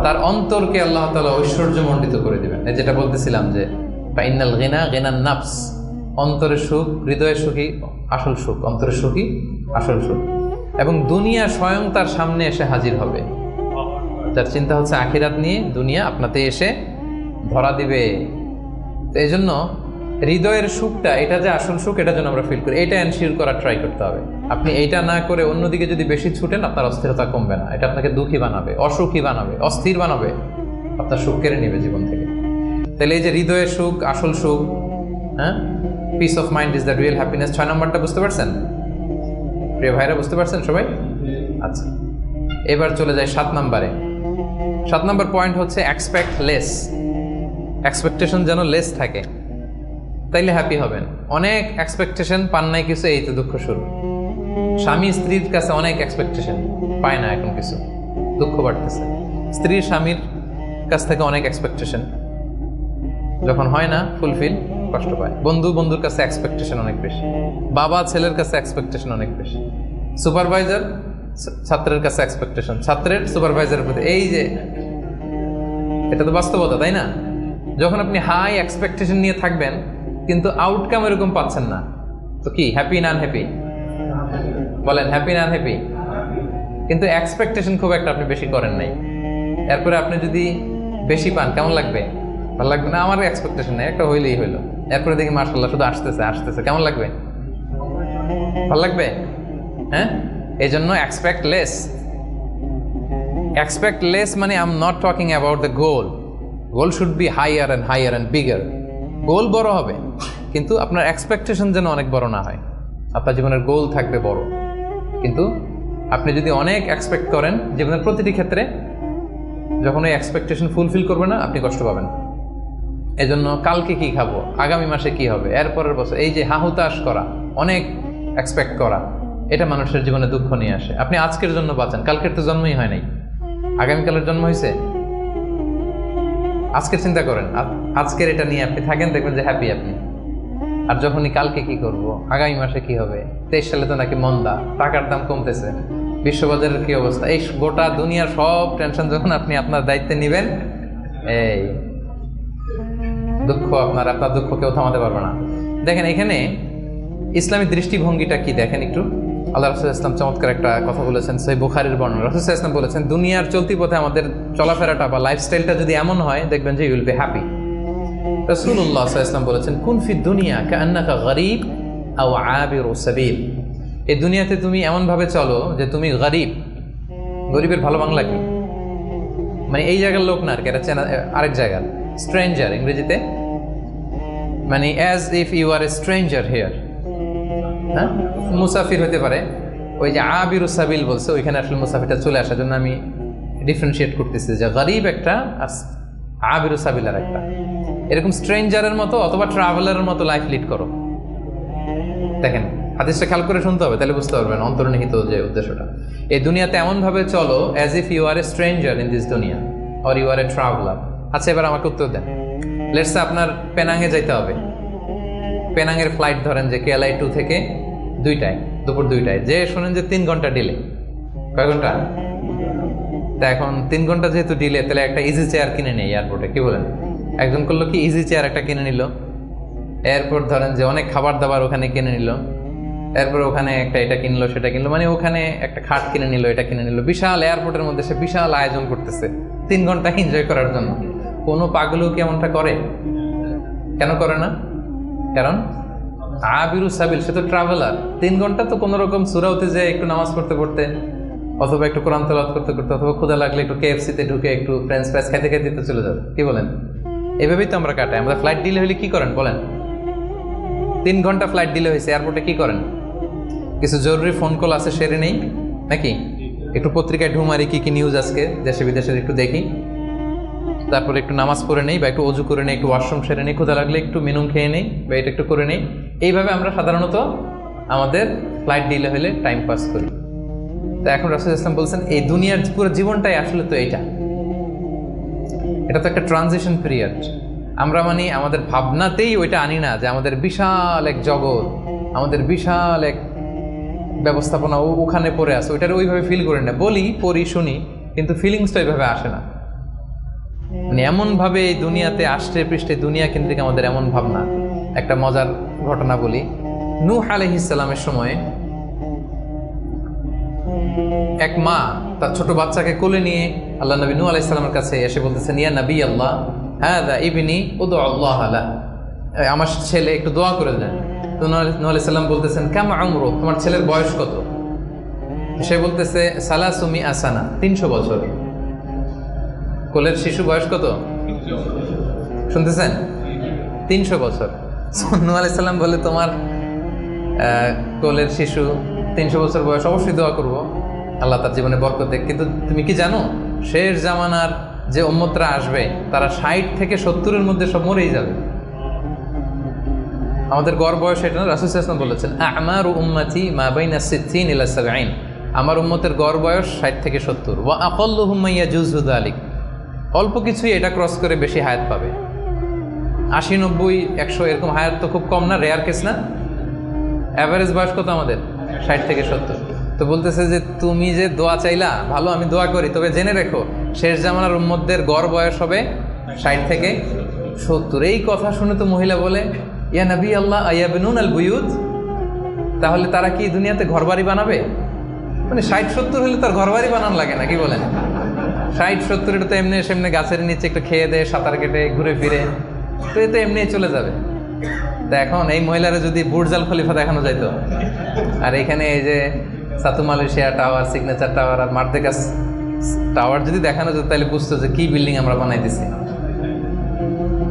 তার অন্তরকে আল্লাহ তাআলা ঐশ্বর্যমণ্ডিত করে দিবেন। এই যেটা বলতেছিলাম যে ফাইনাল গিনা গিনান নাফস, অন্তরের সুখ, হৃদয়ের সুখী আসল সুখ, অন্তরের সুখী আসল সুখ। এবং দুনিয়া স্বয়ং তার সামনে এসে হাজির হবে। যার চিন্তা হচ্ছে আখিরাত নিয়ে, দুনিয়া আপনাতে এসে ধরা দিবে। তো এই জন্য হৃদয়ের সুখটা, এটা যে আসল সুখ, এটা যেন আমরা ফিল করি, এটা এনশিওর করার ট্রাই করতে হবে। আপনি এইটা না করে অন্যদিকে যদি বেশি ছুটেন, আপনার অস্থিরতা কমবে না, এটা আপনাকে দুঃখী বানাবে, অসুখী বানাবে, অস্থির বানাবে, আপনার সুখ কেড়ে নেবে জীবন থেকে। তাহলে এই যে হৃদয়ের সুখ, আসল সুখ, হ্যাঁ, piece of mind is the real happiness. 6 নম্বরটা বুঝতে পারছেন প্রিয় ভাইরা? বুঝতে পারছেন সবাই? আচ্ছা, এবার চলে যায় 7 নম্বরে। 7 নম্বর পয়েন্ট হচ্ছে এক্সপেক্ট লেস। এক্সপেকটেশন যেন লেস থাকে, তাইলে হ্যাপি হবেন। অনেক এক্সপেকটেশন পান নাই কিছু, এই তো দুঃখ শুরু। স্বামী স্ত্রীর কাছে অনেক এক্সপেকটেশন, পায় না এখন কিছু, দুঃখ বাড়তেছে। স্ত্রীর স্বামীর কাছ থেকে অনেক এক্সপেকটেশন, যখন হয় না ফুলফিল, কষ্ট পায়। বন্ধু বন্ধুর কাছে এক্সপেকটেশন অনেক বেশি, বাবা ছেলের কাছে এক্সপেকটেশন অনেক বেশি, সুপারভাইজার ছাত্রের কাছে এক্সপেকটেশন, ছাত্রের সুপারভাইজারের প্রতি। এই যে এটা তো বাস্তবতা, তাই না? যখন আপনি হাই এক্সপেকটেশন নিয়ে থাকবেন কিন্তু আউটকাম এরকম পাচ্ছেন না, তো কি হ্যাপি না আনহ্যাপি? বলেন হ্যাপি না আনহ্যাপি? কিন্তু এক্সপেকটেশন খুব একটা আপনি বেশি করেন নাই, এরপরে আপনি যদি বেশি পান কেমন লাগবে? ভালো লাগবে না? আমার এক্সপেকটেশন নেই, একটা হইলেই হইলো, এরপরে দেখি মাশাআল্লাহ শুধু আসতেছে আসতেছে, কেমন লাগবে? ভালো লাগবে? হ্যাঁ, এই জন্য এক্সপেক্ট লেস। এক্সপেক্ট লেস মানে I am not talking about the goal. Goal should be higher and bigger. Goal বড় হবে, কিন্তু আপনার এক্সপেকটেশন যেন অনেক বড় না হয়। আপনার জীবনের গোল থাকবে বড়, কিন্তু আপনি যদি অনেক এক্সপেক্ট করেন জীবনের প্রতিটি ক্ষেত্রে, যখন ওই এক্সপেকটেশন ফুলফিল করবে না আপনি কষ্ট পাবেন। এজন্য কালকে কি খাবো, আগামী মাসে কি হবে, এরপরের বছর, এই যে হাহুতাশ করা, অনেক এক্সপেক্ট করা, এটা মানুষের জীবনে দুঃখ নিয়ে আসে। আপনি আজকের জন্য বাঁচান, কালকের তো জন্মই হয় নাই, আগামীকালের জন্ম হয়েছে। আজকের চিন্তা করেন, আজকের এটা নিয়ে আপনি থাকেন, দেখবেন যে হ্যাপি আপনি। আর যখনই কালকে কি করব, আগামী মাসে কি হবে, 23 সালে তো নাকি মন্দা, টাকার দাম কমতেছে, বিশ্ববাজারের কি অবস্থা, এই গোটা দুনিয়ার সব টেনশন যখন আপনি আপনার দায়িত্বে নেবেন, এই দুঃখ আপনার দুঃখ কেউ থামাতে পারবে না। দেখেন এখানে ইসলামী দৃষ্টিভঙ্গিটা কি দেখেন একটু। আল্লাহ রাসূল ইসলাম চমৎকার একটা কথা বলেছেন, সহিহ বুখারীর বর্ণনা। রাসূল ইসলাম বলেছেন, দুনিয়ার চলতি পথে আমাদের চলাফেরাটা বা লাইফস্টাইলটা যদি এমন হয়, দেখবেন যে ইউ উইল বি হ্যাপি। রাসূলুল্লাহ সাল্লাল্লাহু আলাইহি ওয়াসাল্লাম বলেছেন, কুন ফি দুনিয়া কাআন্নাকা গরীব আও আবিরু সাবিল। এই দুনিয়াতে তুমি এমন ভাবে চলো যে তুমি গরীব। গরীবের ভালো বাংলা কি? মানে এই জায়গার লোক না, আর কি, এটা চেনা আরেক জায়গার, স্ট্রেঞ্জার ইংরেজিতে, মানে as if you are a stranger here. হ্যাঁ, মুসাফির হতে পারে। ওই যে আবিরু সাবিল বলছে, ওইখানে আসলে মুসাফিরটা চলে আসার জন্য আমি ডিফারেন্সিয়েট করতেছি যে গরিব একটা আর আবিরু সাবিল আর একটা। এরকম স্ট্রেঞ্জারের মতো অথবা ট্রাভেলারের মতো লাইফ লিড করো। দেখেন হাদিসটা খেয়াল করে শুনতে হবে, তাহলে বুঝতে পারবেন অন্তর্নিহিত যে উদ্দেশ্যটা। এই দুনিয়াতে এমনভাবে চলো as if you are a stranger in this দুনিয়া or you are a traveller. আচ্ছা, এবার আমাকে উত্তর দেন। লেটস সে আপনার পেনাঙে যাইতে হবে, পেনাঙের ফ্লাইট ধরেন যে কেএলআই 2 থেকে 2টায়, দুপুর 2টায়, যে শোনেন যে 3 ঘন্টা ডিলে। কয় ঘন্টা? তা এখন 3 ঘন্টা যেহেতু ডিলে, তাহলে একটা ইজি চেয়ার কিনে নেই এয়ারপোর্টে, কি বলেন? একজন করলো কি, ইজি চেয়ার একটা কিনে নিল। এয়ারপোর্ট ধরেন যে অনেক খাবার দাবার ওখানে কিনে নিল, এরপর ওখানে একটা এটা কিনলো সেটা কিনলো, মানে ওখানে একটা খাট কিনে নিল, এটা কিনে নিল। বিশাল এয়ারপোর্টের মধ্যে সে বিশাল আয়োজন করতেছে 3 ঘন্টা এনজয় করার জন্য। কোনো পাগলও কি এমনটা করে? কেন করে না? কারণ আবিরু সাবিল, সে তো ট্রাভেলার। 3 ঘন্টা তো কোনো রকম সুরাউতে যায় একটু নামাজ পড়তে পড়তে, অথবা একটু কোরআন তেলাওয়াত করতে করতে, অথবা ক্ষুধা লাগলে একটু কেএফসিতে ঢুকে একটু ফ্রেঞ্চ ফ্রাইস খাইতে খাইতে তো চলে যাবে, কি বলেন? এভাবেই তো আমরা কাটাই। আমাদের ফ্লাইট ডিলে হলে কি করেন বলেন? 3 ঘন্টা ফ্লাইট ডিলে হয়েছে, এয়ারপোর্টে কি করেন? কিছু জরুরি ফোন কল আছে, সেরে নেই নাকি? একটু পত্রিকায় ঢুমারি, কি কি নিউজ আজকে দেশে বিদেশের একটু দেখি, তারপরে একটু নামাজ পড়ে নেই বা একটু অজু করে নেই, একটু ওয়াশরুম সেরে নেই, ক্ষুধা লাগলে একটু মিনুম খেয়ে নেই বা এটা একটু করে নেই। এইভাবে আমরা সাধারণত আমাদের ফ্লাইট ডিলে হলে টাইম পাস করি। তো এখন রাসূল ইসলাম বলছেন, এই দুনিয়ার পুরো জীবনটাই আসলে তো এটা তো একটা ট্রানজিশন পিরিয়ড। আমরা মানে আমাদের ভাবনাতেই ওইটা আনি না যে আমাদের বিশাল এক জগৎ, আমাদের বিশাল এক ব্যবস্থাপনা ওখানে পড়ে আছে, ওইটার ওইভাবে ফিল করি না। বলি, পড়ি, শুনি, কিন্তু ফিলিংসটা ওইভাবে আসে না। মানে এমনভাবে এই দুনিয়াতে আষ্টে পৃষ্ঠে দুনিয়া কেন্দ্রিক আমাদের এমন ভাবনা। একটা মজার ঘটনা বলি। নূহ আলাইহিস সালামের সময় এক মা তার ছোট বাচ্চাকে কোলে নিয়ে আল্লাহ নবী নূহ আলাইহিস সালামের কাছে এসে বলতেছেন, ইয়া নবী আল্লাহ, হাযা ইবনি উদউ আল্লাহ লা, আমার ছেলে একটু দোয়া করে দেন। তো নূহ আলাইহিস সালাম বলতেছেন, কাম উমরু, তোমার ছেলের বয়স কত? সে বলতেছে, সালাসুমি আসানা, 300 বছর। কোলের শিশু বয়স কত শুনতেছেন? 300 বছর। নূহ আলাইহিস সালাম বলে, তোমার কোলের শিশু 300 বছর বয়স, অবশ্যই দোয়া করবো আল্লাহ তার জীবনে বরকত দেখ। কিন্তু তুমি কি জানো, শেষ জামানার যে উম্মতরা আসবে তারা 60 থেকে 70-এর মধ্যে সব মরেই যাবে। আমাদের গড় বয়স এটা না, রাসূল সাল্লাল্লাহু আলাইহি ওয়াসাল্লাম বলেছেন আমারু উম্মতি মা বাইনা 60 ইলা 70, আমার উম্মতের গড় বয়স 60 থেকে 70। ওয়া আকাল্লুহুম মা ইয়াজুযু যালিক, অল্প কিছুই এটা ক্রস করে বেশি হায়াত পাবে। 80, 90, 100 এরকম হায়াত তো খুব কম না, রেয়ার কেস না। অ্যাভারেজ বয়স কত আমাদের? 60 থেকে 70। তো বলতেছে যে তুমি যে দোয়া চাইলা, ভালো, আমি দোয়া করি, তবে জেনে রেখো শেষ জামানার উম্মতদের গড় বয়স হবে 60 থেকে 70। এই কথা শুনে তো মহিলা বলে, ইয়া নবী আল্লাহ আয়াবনুন আল বুয়ুত, তাহলে তারা কি দুনিয়াতে ঘরবাড়ি বানাবে? মানে 60-70 হলে তার ঘরবাড়ি বানানো লাগে না, কি বলেন? 60-70 এটা তো এমনি সেমনি গাছের নিচে একটু খেয়ে দেয়, সাঁতার কেটে ঘুরে ফিরে, তো এ তো এমনি চলে যাবে। তা এখন এই মহিলারা যদি বুর্জ আল খলিফা দেখানো যাইতো, আর এখানে এই যে সাতু মালয়েশিয়া টাওয়ার, সিগনেচার টাওয়ার আর মার্দেকাস টাওয়ার যদি দেখানো যেত, তাহলে বুঝতো যে কি বিল্ডিং আমরা বানাইতেছি।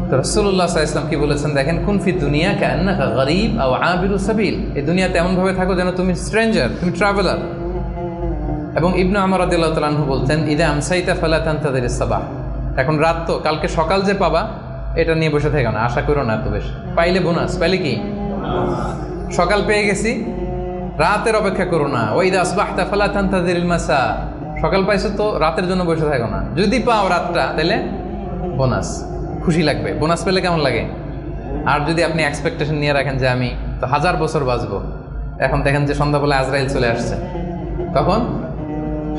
তো রাসূলুল্লাহ সাল্লাল্লাহু আলাইহি ওয়াসাল্লাম কি বলেছেন দেখেন, কুন ফি দুনিয়া কান্নাকা গরীব আও আবিরু সাবিল, এই দুনিয়াতে এমন ভাবে থাকো যেন তুমি স্ট্রেঞ্জার, তুমি ট্রাভেলার। এবং ইবনু আমর রাদিয়াল্লাহু তাআলা আনহু বলতেন, ইদা আমসাইতা ফালা তানতাযিরিস সাবাহ, এখন রাত তো, কালকে সকাল যে পাবা এটা নিয়ে বসে থেকো না, আশা করো না এত বেশি। পাইলে বোনাস, পাইলে কি সকাল পেয়ে গেছি, রাতের অপেক্ষা করো না। ওয়া ইদা আসবাহতা ফালা তানতাযিরিল মাসা, সকাল পাইছো তো রাতের জন্য বসে থাকো না, যদি পাও রাতটা তাহলে বোনাস, খুশি লাগবে। বোনাস পেলে কেমন লাগে? আর যদি আপনি এক্সপেকটেশন নিয়ে রাখেন যে আমি তো 1000 বছর বাঁচবো, এখন দেখেন যে সন্ধ্যাবেলা আজরাইল চলে আসছে, তখন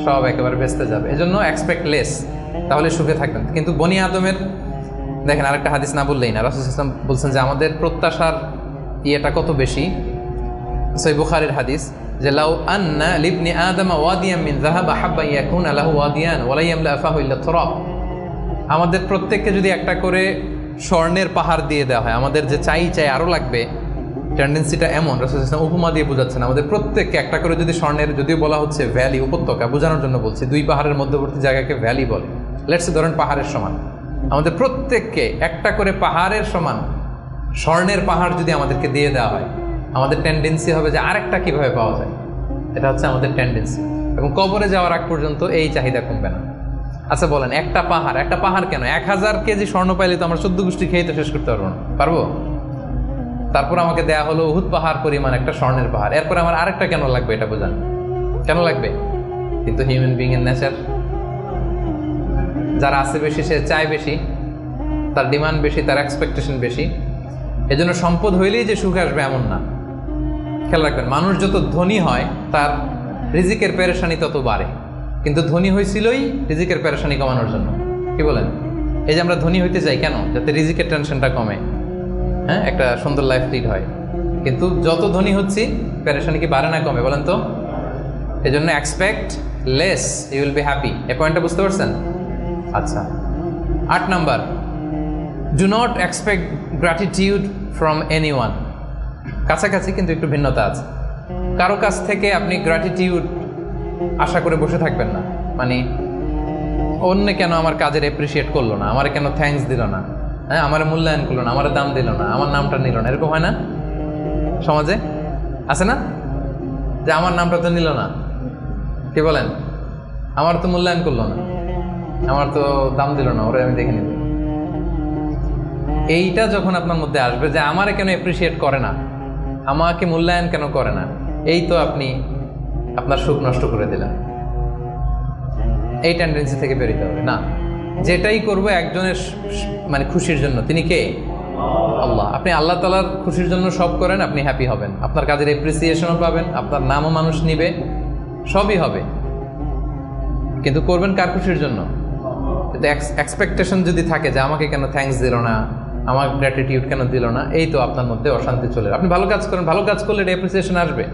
সব একেবারে ভেস্তে যাবে। এজন্য এক্সপেক্ট লেস, তাহলে সুখে থাকবেন। কিন্তু বনি আদমের দেখেন, আরেকটা হাদিস না বললেই না, রাসূল সাল্লাল্লাহু আলাইহি ওয়াসাল্লাম বলছেন যে আমাদের প্রত্যাশার ইয়েটা কত বেশি। সহিহ বুখারীর হাদিস যে লাউ আন্না লিবনি আদম ওয়াদিয়ান মিন যাহাব আহাব্বা ইয়াকুনা লাহু ওয়াদিয়ান ওয়া লা ইয়ামলা ফাহু ইল্লা তুরাব, আমাদের প্রত্যেককে যদি একটা করে স্বর্ণের পাহাড় দিয়ে দেওয়া হয়, আমাদের যে চাই আরও লাগবে, টেন্ডেন্সিটা এমন। রাসূল সাল্লাল্লাহু আলাইহি ওয়াসাল্লাম উপমা দিয়ে বোঝাচ্ছেন, আমাদের প্রত্যেককে একটা করে যদি স্বর্ণের, যদিও বলা হচ্ছে ভ্যালি, উপত্যকা বোঝানোর জন্য বলছি, 2 পাহাড়ের মধ্যবর্তী জায়গাকে ভ্যালি বলে, লেটস সে ধরেন পাহাড়ের সমান, আমাদের প্রত্যেককে একটা করে পাহাড়ের সমান স্বর্ণের পাহাড় যদি আমাদেরকে দিয়ে দেওয়া হয়, আমাদের টেন্ডেন্সি হবে যে আরেকটা কিভাবে পাওয়া যায়। এটা হচ্ছে আমাদের টেন্ডেন্সি। এবং কবরে যাওয়ার আগ পর্যন্ত এই চাহিদা কমবে না। আচ্ছা বলেন, একটা পাহাড় কেন? 1000 কেজি স্বর্ণ পাইলে তো আমরা 14 গোষ্ঠী খেয়ে তো শেষ করতে পারবো না, পারবো? তারপর আমাকে দেয়া হলো উহুদ পাহাড় পরিমাণ একটা স্বর্ণের পাহাড়, এরপর আমার আরেকটা কেন লাগবে? এটা বোঝান কেন লাগবে? কিন্তু হিউম্যান বিং এর নেচার, যারা আছে বেশি সে চায় বেশি, তার ডিমান্ড বেশি, তার এক্সপেকটেশন বেশি। এজন্য সম্পদ হইলেই যে সুখ আসবে এমন না। খেয়াল রাখবেন, মানুষ যত ধনী হয় তার রিজিকের পেরেশানি তত বাড়ে, কিন্তু ধনী হয়েছিলই রিজিকের পেরেশানি কমানোর জন্য। কি বলেন? এই যে আমরা ধনী হইতে চাই কেন? যাতে রিজিকের টেনশনটা কমে, হ্যাঁ, একটা সুন্দর লাইফ লিড হয়। কিন্তু যত ধনী হচ্ছি পেরেশানি কি বাড়ে না কমে? বলেন তো। এই জন্য expect less, you will be happy. এই পয়েন্টটা বুঝতে পারছেন? আচ্ছা, 8 number, do not expect gratitude from anyone. কাছাকাছি কিন্তু একটু ভিন্নতা আছে। কারো কাছ থেকে আপনি গ্র্যাটিটিউড আশা করে বসে থাকবেন না। মানে অন্য কেন আমার কাজের অ্যাপ্রিসিয়েট করলো না, আমার কেন থ্যাঙ্কস দিল না, হ্যাঁ, আমার মূল্যায়ন করলো না, আমার দাম দিল না, আমার নামটা নিল না, এরকম হয় না সমাজে? আছে না যে আমার নামটা তো নিল না, কি বলেন, আমার তো মূল্যায়ন করলো না, আমার তো দাম দিল না, ওরে আমি দেখে নিব। এইটা যখন আপনার মধ্যে আসবে যে আমারে কেন অ্যাপ্রিসিয়েট করে না, আমাকে মূল্যায়ন কেন করে না, এই তো আপনি আপনার সুখ নষ্ট করে দিলেন। এই টেন্ডেন্সি থেকে বেরোতে হবে না। যেটাই করবো একজনের মানে খুশির জন্য, তিনি কে? আল্লাহ। আপনি আল্লাহ তাআলার খুশির জন্য সব করেন, আপনি হ্যাপি হবেন, আপনার কাজের অ্যাপ্রিসিয়েশনও পাবেন, আপনার নামও মানুষ নিবে, সবই হবে। কিন্তু করবেন কার খুশির জন্য? কিন্তু এক্সপেকটেশন যদি থাকে যে আমাকে কেন থ্যাঙ্কস দিল না, আমার গ্র্যাটিটিউড কেন দিল না, এই তো আপনার মধ্যে অশান্তি চলে। আপনি ভালো কাজ করেন, ভালো কাজ করলে এটা অ্যাপ্রিসিয়েশন আসবে।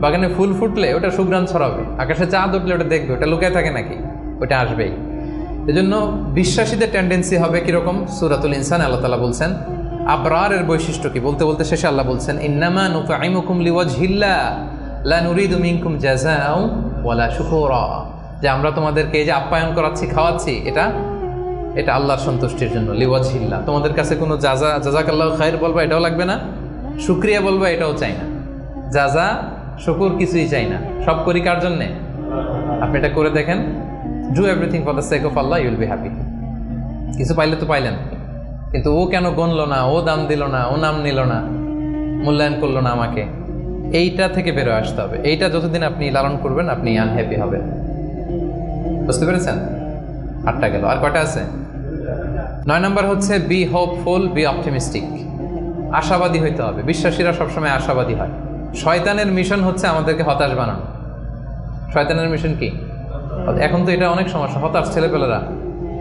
বাগানে ফুল ফুটলে ওটা সুঘ্রাণ ছড়াবে, আকাশে চাঁদ উঠলে ওটা দেখবে, ওটা লুকায় থাকে নাকি? ওটা আসবেই। এজন্য বিশ্বাসীদের টেন্ডেন্সি হবে কিরকম? সূরাতুল ইনসান আল্লাহ তাআলা বলছেন আবরারের বৈশিষ্ট্য কি, বলতে বলতে শেষে আল্লাহ বলছেন ইন্নামা নুতঈমুকুম লিওয়াজহিল্লাহ লা নুরিদু মিনকুম জাযাআও ওয়ালা শুকুরা, যে আমরা তোমাদেরকে এই যে আপ্যায়ন করাচ্ছি, খাওয়াচ্ছি, এটা আল্লাহর সন্তুষ্টির জন্য। লিওয়াজহিল্লাহ, তোমাদের কাছে কোনো জাযাকাল্লাহু খাইর বলবা এটাও লাগবে না, শুকরিয়া বলবা এটাও চাই না, জাযা শুকুর কিছুই চাই না, সব করি কার জন্যে? আপনি এটা করে দেখেন, do everything for the sake of Allah, you will be happy. কিছু পাইলে তো পাইলেন, কিন্তু ও কেন গণলো না, ও দাম দিল না, ও নাম নিল না, মূল্যায়ন করলো না আমাকে, এইটা থেকে বেরো আসতে হবে। এইটা যতদিন আপনি লালন করবেন আপনি আনহ্যাপি হবেন। বুঝতে পেরেছেন? 8টা গেল, আর কয়টা আছে? 9 নম্বর হচ্ছে বি হোপফুল, বি অপটিমিস্টিক। আশাবাদী হইতে হবে। বিশ্বাসীরা সবসময় আশাবাদী হয়। শয়তানের মিশন হচ্ছে আমাদেরকে হতাশ বানানো। শয়তানের মিশন কি? এখন তো এটা অনেক সমস্যা, হতাশ ছেলেপেলেরা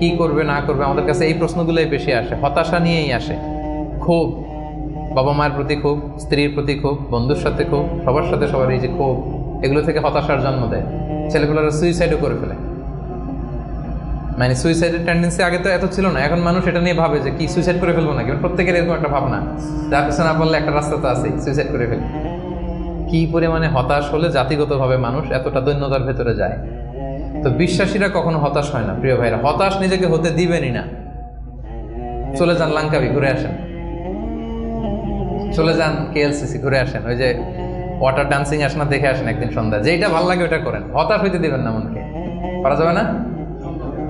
কি করবে না করবে, আমাদের কাছে এই প্রশ্নগুলোই বেশি আসে, হতাশা নিয়েই আসে। ক্ষোভ, বাবা মায়ের প্রতি ক্ষোভ, স্ত্রীর প্রতি ক্ষোভ, বন্ধুর সাথে ক্ষোভ, সবার সাথে সবার এই যে ক্ষোভ, এগুলো থেকে হতাশার জন্ম দেয়। ছেলেপেলেরা সুইসাইডও করে ফেলে। মানে সুইসাইডের টেন্ডেন্সি আগে তো এত ছিল না, এখন মানুষ এটা নিয়ে ভাবে যে কি সুইসাইড করে ফেলবো নাকি। প্রত্যেকের এরকম একটা ভাবনা, যার পিছনে না পারলে একটা রাস্তা তো আছেই, সুইসাইড করে ফেলি। কি পরিমাণে হতাশ হলে জাতিগতভাবে মানুষ এতটা দৈন্যতার ভেতরে যায়। তো বিশ্বাসীরা কখনো হতাশ হয় না প্রিয় ভাইরা, হতাশ নিজেকে হতে দিবেনই না। চলে যান লাঙ্কাবি, ঘুরে আসেন। চলে যান কেএলসিসি, ঘুরে আসেন। ওই যে ওয়াটার ডান্সিং আসে না, দেখে আসেন একদিন সন্ধ্যা। যেটা ভালো লাগে ওটা করেন, হতাশ হইতে দিবেন না মনকে। পারা যাবে না।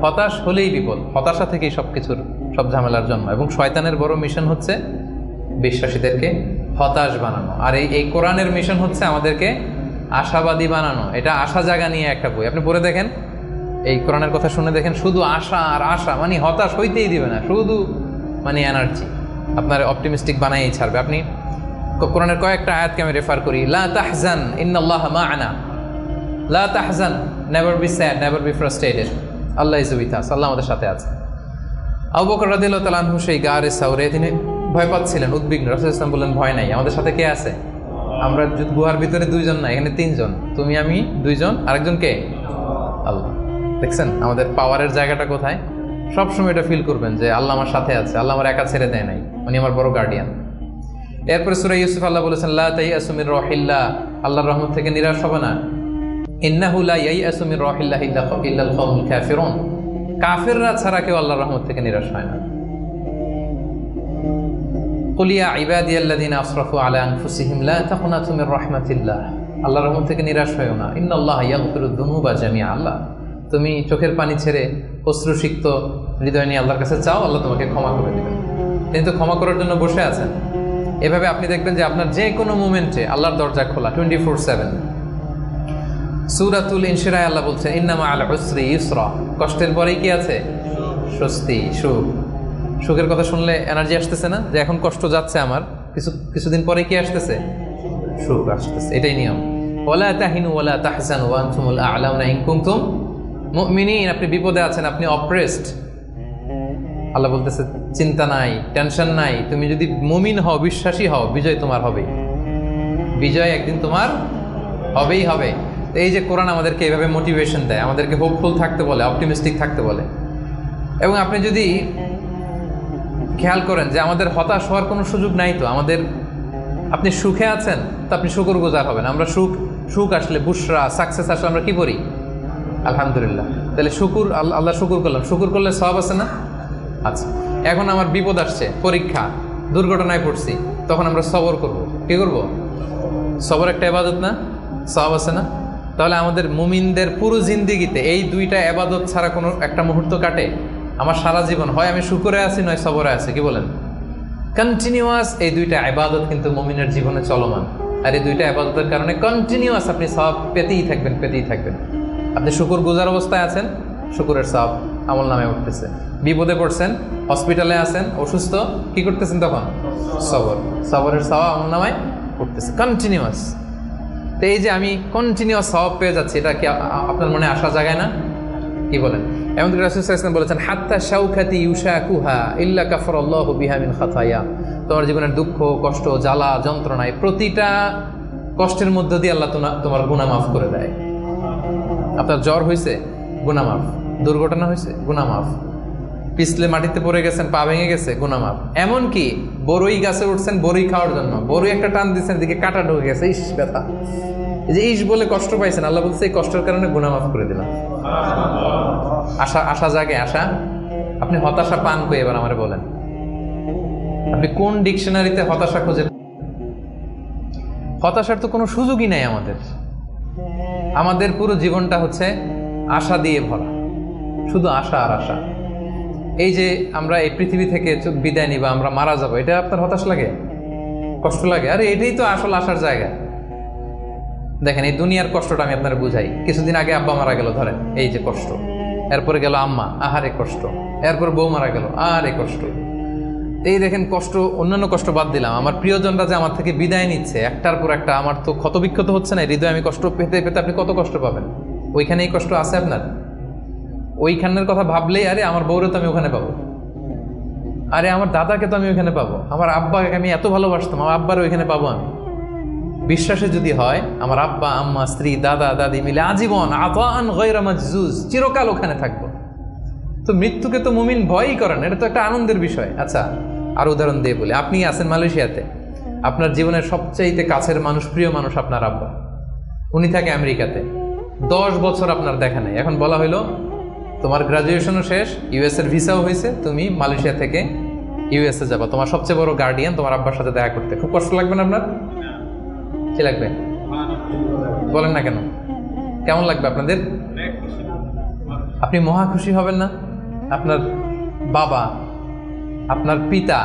হতাশ হলেই বিপদ। হতাশা থেকেই সবকিছুর, সব ঝামেলার জন্ম। এবং শয়তানের বড় মিশন হচ্ছে বিশ্বাসীদেরকে হতাশ বানানো। আর এই কোরআনের মিশন হচ্ছে আমাদেরকে আশাবাদী বানানো। এটা আশা জাগা নিয়ে একটা বই, আপনি পড়ে দেখেন, এই কোরআনের কথা শুনে দেখেন, শুধু আশা আর আশা, মানে হতাশ হইতেই দিবে না, শুধু মানে এনার্জি আপনার অপটিমিস্টিক বানাইই ছাড়বে। আপনি কোরআনের কয়েকটা আয়াতকে আমি রেফার করি। লা তাহজান ইন্নাল্লাহ মা'ানা, লা তাহজান, never be sad, never be frustrated, Allah is with us, Allah আমাদের সাথে আছে। আবু বকর রাদিয়াল্লাহু তাআলা আনহু সেই গারে সাউরে তিনি ভয় পাচ্ছিলেন, উদ্বিগ্ন। রাসূলুল্লাহ সাল্লাল্লাহু আলাইহি ওয়াসাল্লাম বললেন, ভয় নাই, আমাদের সাথে কে আছে? আমরা গুহার ভিতরে 2 জন না, এখানে 3 জন, তুমি আমি 2 জন, আরেকজন কে? আল্লাহ। দেখছেন আমাদের পাওয়ারের জায়গাটা কোথায়? সবসময় এটা ফিল করবেন যে আল্লাহ আমার সাথে আছে, আল্লাহ আমার একা ছেড়ে দেয় নাই, উনি আমার বড় গার্ডিয়ান। এরপরে সূরা ইউসুফ আল্লাহ বলেছেন, লা তাইয়াসু মির রাহিল্লাহ, আল্লাহর রহমত থেকে নিরাশ হবে না। ইন্নাহু লা ইয়াইয়াসু মির রাহিল্লাহি ইল্লাল কওমুল কাফিরুন, কাফেররা ছাড়া কেউ আল্লাহর রহমত থেকে নিরাশ হয় না। কুল ইয়া ইবাদিয়াল্লাযিনা আসরাফু আলা আনফুসিহিম লা তাকুনাতু মির রাহমাতিল্লাহ, আল্লাহর রহমত থেকে নিরাশ হয়ো না। ইন্নাল্লাহা ইয়াগফিরুদ যুনুবা জামিআ, আল্লাহ তুমি চোখের পানি ছেড়ে অশ্রুসিক্ত হৃদয় নিয়ে আল্লাহর কাছে চাও, আল্লাহ তোমাকে ক্ষমা করে দেবেন। তিনি তো ক্ষমা করার জন্য বসে আছেন। এভাবে আপনি দেখবেন যে আপনার যে কোনো মোমেন্টে আল্লাহর দরজা খোলা 24/7। সূরাতুল ইনশিরায় আল্লাহ বলছেন, ইন্নামা আল উসরি ইউসরা, কষ্টের পরেই কি আছে? স্বস্তি, সুখ। সুখের কথা শুনলে এনার্জি আসতেছে না? যে এখন কষ্ট যাচ্ছে আমার, কিছুদিন পরে কি আসতেছে? সুখ আসতেছে। এটাই নিয়ম। ওয়ালা তাহিনু ওয়ালা তাহজানু ওয়া আনতুমুল আ'লাউনা ইন কুনতুম মুমিনিন, আপনি বিপদে আছেন, আপনি অপ্রেসড, আল্লাহ বলতেছে চিন্তা নাই, টেনশন নাই, তুমি যদি মুমিন হও, বিশ্বাসী হও, বিজয় তোমার হবে। বিজয় একদিন তোমার হবেই হবে। তো এই যে কোরআন আমাদেরকে এইভাবে মোটিভেশন দেয়, আমাদেরকে হোপফুল থাকতে বলে, অপটিমিস্টিক থাকতে বলে। এবং আপনি যদি খেয়াল করেন যে আমাদের হতাশ হওয়ার কোনো সুযোগ নাই, তো আমাদের, আপনি সুখে আছেন তো আপনি শুকরগুজার হবেন। আমরা সুখ আসলে, বুশরা, সাকসেস আসলে আমরা কি করি? আলহামদুলিল্লাহ। তাহলে শুকুর, আল্লাহ শুকুর করলাম, শুকুর করলে সওয়াব আছে না? আচ্ছা, এখন আমার বিপদ আসছে, পরীক্ষা, দুর্ঘটনায় পড়ছি, তখন আমরা সবর করব। কি করব? সবর একটা ইবাদত না? সওয়াব আছে না? তাহলে আমাদের মুমিনদের পুরো জিন্দেগিতে এই 2টা ইবাদত ছাড়া কোনো একটা মুহূর্ত কাটে? আমার সারা জীবন হয় আমি শুকরে আছি, নয় সবরে আছি। কি বলেন? কন্টিনিউয়াস এই 2টা ইবাদত কিন্তু মুমিনের জীবনে চলমান। আর এই 2টা ইবাদতের কারণে কন্টিনিউয়াস আপনি সওয়াব পেতেই থাকবেন, পেতেই থাকবেন। আপনি শুকর গুজার অবস্থায় আছেন, শুকরের সওয়াব আমল নামে উঠতেছে। বিপদে পড়ছেন, হসপিটালে আছেন, অসুস্থ, কি করতেছেন তখন? সবর, সবরের সওয়াব আমল নামে উঠতেছে কন্টিনিউয়াস। তো এই যে আমি কন্টিনিউয়াস সওয়াব পেয়ে যাচ্ছি, এটা কি আপনার মনে আশা জাগায় না? কি বলেন? এমন কি রাসূল সাল্লাল্লাহু আলাইহি ওয়াসাল্লাম বলেছেন, হাত্তা শাওকাতি ইউশাকুহা ইল্লা কাফারাল্লাহু বিহা মিন খাতায়া, তোমার জীবনের দুঃখ, কষ্ট, জ্বালা, যন্ত্রণায় প্রতিটা কষ্টের মধ্য দিয়ে আল্লাহ তোমার গুনাহ মাফ করে দেয়। আপনার জ্বর হয়েছে, গুনাহ মাফ। দুর্ঘটনা হয়েছে, গুনাহ মাফ। পিছলে মাটিতে পড়ে গেছেন, পা ভেঙে গেছে, গুনাহ মাফ। এমনকি বড়ই গাছে উঠছেন বড়ই খাওয়ার জন্য, বড়ই একটা টান দিচ্ছেন, দিকে কাঁটা ঢুকে গেছে, ইস ব্যথা, এই যে ইস বলে কষ্ট পাইছেন, আল্লাহ বলছে এই কষ্টের কারণে গুনাহ মাফ করে দিলাম। আশা জাগে, আশা। আপনি হতাশা পান কই এবার আমারে বলেন? আপনি কোন ডিকশনারিতে হতাশা খোঁজেন? হতাশার তো কোনো সুযোগই নাই আমাদের। আমাদের পুরো জীবনটা হচ্ছে আশা দিয়ে ভরা, শুধু আশা আর আশা। এই যে আমরা এই পৃথিবী থেকে বিদায় নিব, আমরা মারা যাব, এটা আপনার হতাশ লাগে, কষ্ট লাগে? আরে এটাই তো আসল আসার জায়গা। দেখেন এই দুনিয়ার কষ্টটা আমি আপনারা বুঝাই। কিছুদিন আগে আব্বা মারা গেল, ধরেন, এই যে কষ্ট। এরপরে গেল আম্মা, আহারে কষ্ট। এরপর বউ মারা গেল, আরে কষ্ট। এই দেখেন কষ্ট, অন্যান্য কষ্ট বাদ দিলাম, আমার প্রিয়জনরা যে আমার থেকে বিদায় নিচ্ছে একটার পর একটা, আমার তো ক্ষতবিক্ষত হচ্ছে না হৃদয়? আমি কষ্ট পেতে পেতে আপনি কত কষ্ট পাবেন? ওইখানে এই কষ্ট আছে আপনার? ওইখানের কথা ভাবলেই আরে আমার বউরে তো আমি ওখানে পাবো, আরে আমার দাদাকে তো আমি ওইখানে পাবো, আমার আব্বাকে আমি এত ভালোবাসতাম, আমার আব্বার ওইখানে পাবো আমি। বিশ্বাসে যদি হয়, আমার আব্বা আম্মা স্ত্রী দাদা দাদি মিলে আজীবন আতান গায়রা মাজজুজ, চিরকাল ওখানে থাকবো। তো মৃত্যুকে তো মুমিন ভয়ই করেন, এটা তো একটা আনন্দের বিষয়। আচ্ছা, আর উদাহরণ দিয়ে বলি, আপনি আছেন মালয়েশিয়াতে, আপনার জীবনের সবচাইতে কাছের মানুষ, প্রিয় মানুষ আপনার আব্বা, উনি থাকে আমেরিকাতে, 10 বছর আপনার দেখা নেই। এখন বলা হইলো তোমার গ্রাজুয়েশনও শেষ, ইউএস এর ভিসাও হয়েছে, তুমি মালয়েশিয়া থেকে ইউএস এ যাবা, তোমার সবচেয়ে বড় গার্ডিয়ান তোমার আব্বার সাথে দেখা করতে। খুব কষ্ট লাগবে না আপনার? কি লাগবে বলেন না কেন? কেমন লাগবে আপনাদের? আপনি মহা খুশি হবেন না? আপনার বাবা, আপনার পিতা,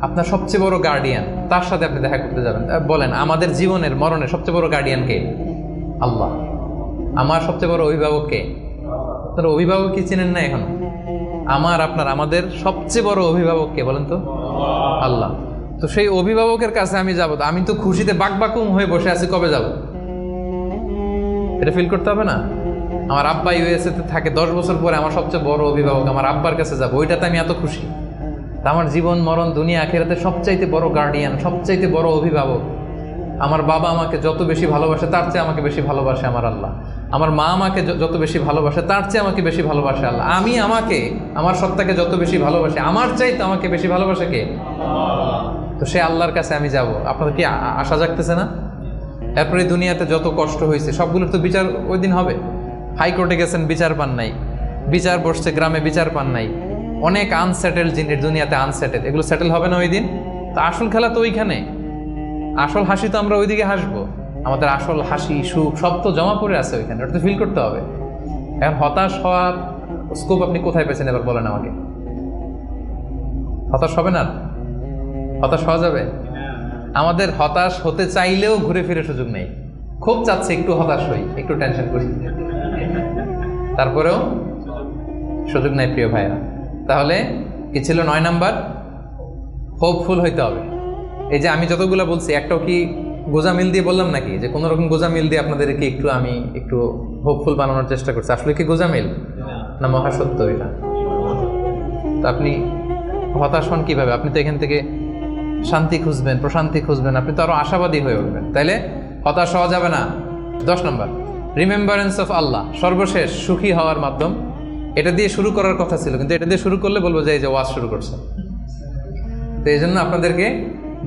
আপনার সবচেয়ে বড় গার্ডিয়ান, তার সাথে আপনি দেখা করতে যাবেন। বলেন, আমাদের জীবনের মরণের সবচেয়ে বড় গার্ডিয়ান কে? আল্লাহ। আমার সবচেয়ে বড় অভিভাবক কে? আপনার অভিভাবক কি চিনেন না এখন? আমার, আপনার, আমাদের সবচেয়ে বড় অভিভাবক কে বলেন তো? আল্লাহ। তো সেই অভিভাবকের কাছে আমি যাব, আমি তো খুশিতে বাকবাকুম হয়ে বসে আছি, কবে যাব? এটা ফিল করতে হবে না? আমার আব্বা ইউএসএ তে থাকে, 10 বছর পরে আমার সবচেয়ে বড় অভিভাবক, আমার আব্বার কাছে যাবো, ওইটাতে আমি এত খুশি। তা আমার জীবন মরণ দুনিয়া আখিরাতে সবচাইতে বড় গার্ডিয়ান, সবচাইতে বড় অভিভাবক আমার বাবা। আমাকে যত বেশি ভালোবাসে তার চেয়ে আমাকে বেশি ভালোবাসে আমার আল্লাহ। আমার মা আমাকে যত বেশি ভালোবাসে তার চেয়ে আমাকে বেশি ভালোবাসে আল্লাহ। আমি আমাকে, আমার সত্তাকে যত বেশি ভালোবাসে, আমার চাইতে আমাকে বেশি ভালোবাসে কে? তো সে আল্লাহর কাছে আমি যাব। আপনাদের কি আশা জাগতেছে না? এরপরে দুনিয়াতে যত কষ্ট হয়েছে সবগুলোর তো বিচার ওই দিন হবে। হাইকোর্টে গেছেন, বিচার পান নাই, বিচার বসছে গ্রামে, বিচার পান নাই, অনেক আনসেটেল জিনিস দুনিয়াতে, আনসেটেল, এগুলো সেটেল হবে না ওই দিন? তো আসল খেলা তো ওইখানে, আসল হাসি তো আমরা ওইদিকে হাসবো, আমাদের আসল হাসি সুখ সব তো জমা পড়ে আছে ওইখানে, ওটা তো ফিল করতে হবে। এখন হতাশ হওয়ার স্কোপ আপনি কোথায় পেয়েছেন এবার বলেন আমাকে? হতাশ হবে না? হতাশ হওয়া যাবে? আমাদের হতাশ হতে চাইলেও ঘুরে ফিরে সুযোগ নেই। খুব চাচ্ছে একটু হতাশ হই, একটু টেনশন করি, তারপরেও সুযোগ নাই প্রিয় ভাইরা। তাহলে কি ছিল 9 নাম্বার? হোপফুল হইতে হবে। এই যে আমি যতগুলো বলছি একটাও কি গোজামিল দিয়ে বললাম নাকি? যে কোনো রকম গোজামিল দিয়ে আপনাদেরকে আমি একটু হোপফুল বানানোর চেষ্টা করছি। আসলে কি গোজামিল না মহাসত্য এটা? তো আপনি হতাশ হন কিভাবে? আপনি তো এখান থেকে শান্তি খুঁজবেন, প্রশান্তি খুঁজবেন, আপনি তো আরো আশাবাদী হয়ে উঠবেন। তাইলে হতাশ হওয়া যাবে না। 10 নম্বর, রিমেম্বারেন্স অফ আল্লাহ, সর্বশেষ সুখী হওয়ার মাধ্যম। এটা দিয়ে শুরু করার কথা ছিল, কিন্তু এটা দিয়ে শুরু করলে বলবো যে এই যে ওয়াজ শুরু করছে। তো এই জন্য আপনাদেরকে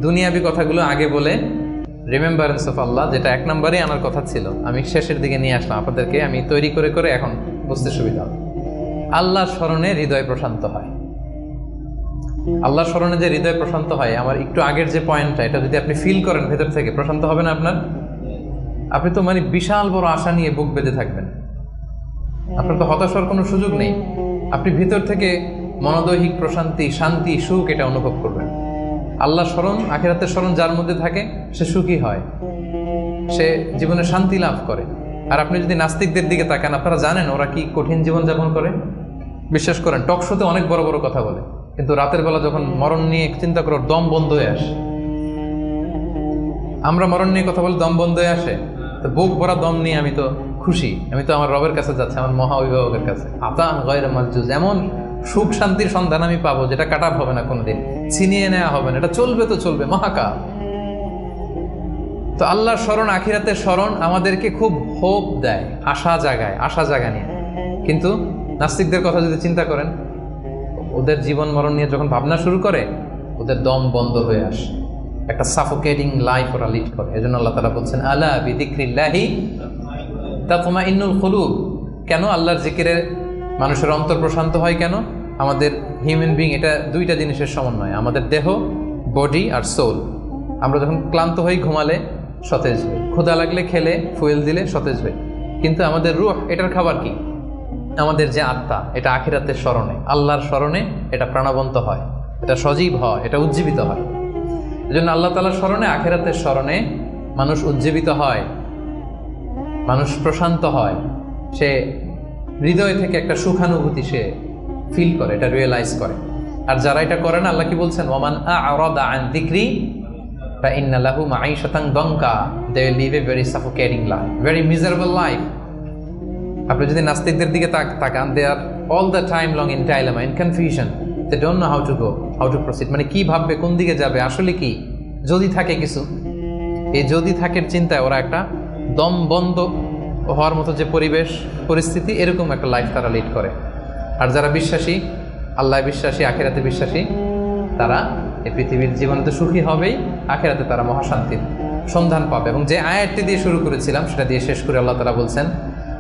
দুনিয়াবি কথাগুলো আগে বলে রিমেম্বারেন্স অফ আল্লাহ, যেটা 1 নম্বরে আনার কথা ছিল, আমি শেষের দিকে নিয়ে আসলাম আপনাদেরকে। আমি তৈরি করে করে এখন বুঝতে সুবিধা হবে। আল্লাহর স্মরণে হৃদয় প্রশান্ত হয়। আল্লাহর স্মরণে যে হৃদয় প্রশান্ত হয়, আমার একটু আগের যে পয়েন্টটা, এটা যদি আপনি ফিল করেন ভেতর থেকে, প্রশান্ত হবে না আপনার? আপনি তো মানে বিশাল বড় আশা নিয়ে বুক বেঁধে থাকবেন, আপনার তো হতাশ হওয়ার কোনো সুযোগ নেই। আপনি ভিতর থেকে মনোদৈহিক প্রশান্তি, শান্তি, সুখ এটা অনুভব করবেন। আল্লাহর স্মরণ, আখিরাতের স্মরণ যার মধ্যে থাকে সে সুখী হয়, সে জীবনে শান্তি লাভ করে। আর আপনি যদি নাস্তিকদের দিকে তাকান, আপনারা জানেন ওরা কি কঠিন জীবনযাপন করে। বিশ্বাস করেন, টক শোতে অনেক বড় বড় কথা বলে, কিন্তু রাতের বেলা যখন মরণ নিয়ে চিন্তা করো, দম বন্ধ হয়ে আসে। আমরা মরণ নিয়ে কথা বলে দম বন্ধ হয়ে আসে, তো বুক ভরা দম নিয়ে আমি তো খুশি, আমি তো আমার রবের কাছে যাচ্ছি, আমার মহা অভিভাবকের কাছে। আতান গায়রা মাজজুজ, এমন সুখ শান্তির সন্ধান আমি পাবো যেটা কাটাপ হবে না, কোনোদিন ছিনিয়ে নেওয়া হবে না, এটা চলবে তো চলবে মহাকাল। তো আল্লাহর স্মরণ, আখিরাতের স্মরণ আমাদেরকে খুব হোপ দেয়, আশা জাগায়, আশা জাগা নিয়ে। কিন্তু নাস্তিকদের কথা যদি চিন্তা করেন, ওদের জীবন মরণ নিয়ে যখন ভাবনা শুরু করে, ওদের দম বন্ধ হয়ে আসে, একটা সাফোকেটিং লাইফ ওরা লিড করে। এজন্য আল্লাহ তাআলা বলছেন, আলা বিযিকরিল্লাহি তাতমাইন্নুল কুলুব। কেন আল্লাহর জিকিরে মানুষের অন্তর প্রশান্ত হয়? কেন? আমাদের হিউম্যান বিং এটা 2টা জিনিসের সমন্বয়, আমাদের দেহ, বডি আর সোল। আমরা যখন ক্লান্ত হই, ঘুমালে সতেজ হই, ক্ষুধা লাগলে খেলে, ফুয়েল দিলে সতেজ হই। কিন্তু আমাদের রূহ, এটার খাবার কি? আমাদের যে আত্মা, এটা আখিরাতের স্মরণে, আল্লাহর স্মরণে এটা প্রাণবন্ত হয়, এটা সজীব হয়, এটা উজ্জীবিত হয়। এই জন্য আল্লাহ তাআলার স্মরণে, আখিরাতের স্মরণে মানুষ উজ্জীবিত হয়, মানুষ প্রশান্ত হয়, সে হৃদয় থেকে একটা সুখানুভূতি সে ফিল করে, এটা রিয়েলাইজ করে। আর যারা এটা করে না, আল্লাহ কি বলছেন, ওয়ামান আ'রাদা আন যিকরি ফাইন্না লাহু মাঈশাতান দানকা, they will live a very suffocating life, very miserable life. আপনি যদি নাস্তিকদের দিকে তাকান, they are all the time long in dilemma, in confusion, they don't know how to go, how to proceed, মানে কি ভাববে, কোন দিকে যাবে, আসলে কি, যদি থাকে কিছু, এই যদি থাকের চিন্তায় ওরা একটা দম বন্ধ হওয়ার মতো যে পরিবেশ পরিস্থিতি, এরকম একটা লাইফ তারা লিড করে। আর যারা বিশ্বাসী, আল্লাহ বিশ্বাসী, আখিরাতে বিশ্বাসী, তারা এই পৃথিবীর জীবনে তো সুখী হবেই, আখিরাতে তারা মহাশান্তির সন্ধান পাবে। এবং যে আয়াতটি দিয়ে শুরু করেছিলাম সেটা দিয়ে শেষ করে আল্লাহ তাআলা বলছেন,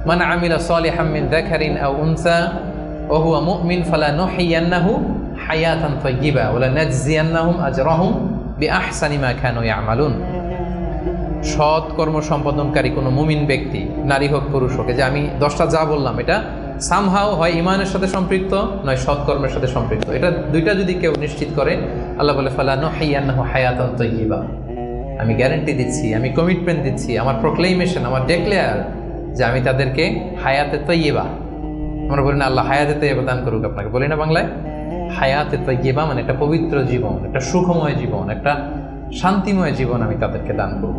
মান আমিলা সালিহাম মিন যাকারিন আও উনসা ওয়া হুয়া মুমিন ফালানুহইয়ান্নাহু হায়াতান তাইয়্যিবা ওয়া লানাজজিয়ান্নাহুম আজরাহুম বিআহসানি মা কানু ইয়ামালুন। সৎ কর্ম সম্পাদনকারী কোনো মুমিন ব্যক্তি, নারী হোক পুরুষ হোক, যে আমি 10টা যা বললাম এটা সামহাও হয় ইমানের সাথে সম্পৃক্ত, নয় সৎকর্মের সাথে সম্পৃক্ত, এটা দুইটা যদি কেউ নিশ্চিত করে, আল্লাহ বলে ফালানুহইয়ান্নাহু হায়াতান তাইয়্যিবা, আমি গ্যারান্টি দিচ্ছি, আমি কমিটমেন্ট দিচ্ছি, আমার প্রোক্লেমেশন, আমার ডেক্লেয়ার, যে আমি তাদেরকে হায়াতে তাইয়্যিবা, আমরা বলি না আল্লাহ হায়াতে তাইয়্যিবা দান করুক আপনাকে, বলি না বাংলায়, হায়াতে তাইয়্যিবা মানে একটা পবিত্র জীবন, একটা সুখময় জীবন, একটা শান্তিময় জীবন আমি তাদেরকে দান করব।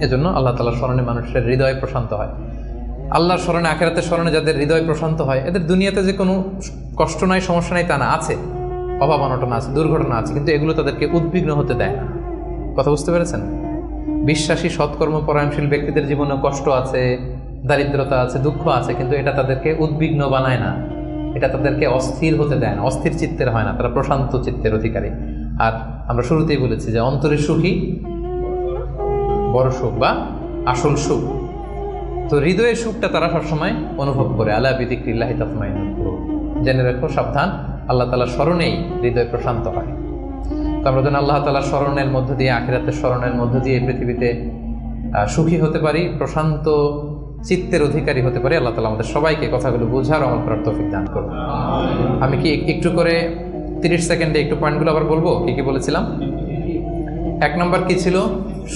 এজন্য আল্লাহ তাআলার স্মরণে মানুষের হৃদয় প্রশান্ত হয়। আল্লাহর স্মরণে, আখিরাতের স্মরণে যাদের হৃদয় প্রশান্ত হয়, এদের দুনিয়াতে যে কোনো কষ্ট নাই, সমস্যা নাই তা না, আছে, অভাব অনটন আছে, দুর্ঘটনা আছে, কিন্তু এগুলো তাদেরকে উদ্বিগ্ন হতে দেয় না। কথা বুঝতে পেরেছেন? বিশ্বাসী সৎকর্মপরায়ণশীল ব্যক্তিদের জীবনে কষ্ট আছে, দারিদ্রতা আছে, দুঃখ আছে, কিন্তু এটা তাদেরকে উদ্বিগ্ন বানায় না, এটা তাদেরকে অস্থির হতে দেয় না, অস্থির চিত্তের হয় না, তারা প্রশান্ত চিত্তের অধিকারী। আর আমরা শুরুতেই বলেছি যে অন্তরের সুখী বড় সুখ বা আসল সুখ। তো হৃদয়ের সুখটা তারা সবসময় অনুভব করে। আলা বিযিকরিল্লাহি তাতমাইন্নুল কুলুব, জেনে রাখো, সাবধান, আল্লাহ তাআলার স্মরণেই হৃদয় প্রশান্ত হয়। তো আমরা যেন আল্লাহ তাআলার স্মরণের মধ্য দিয়ে, আখিরাতের স্মরণের মধ্য দিয়ে পৃথিবীতে সুখী হতে পারি, প্রশান্ত চিত্তের অধিকারী হতে পারি। আল্লাহ তাআলা আমাদের সবাইকে কথাগুলো বোঝার, আমল করার তৌফিক দান করুন। আমি কি একটু করে 30 সেকেন্ডে একটু পয়েন্টগুলো আবার বলবো, কি কি বলেছিলাম। 1 নম্বর কি ছিল?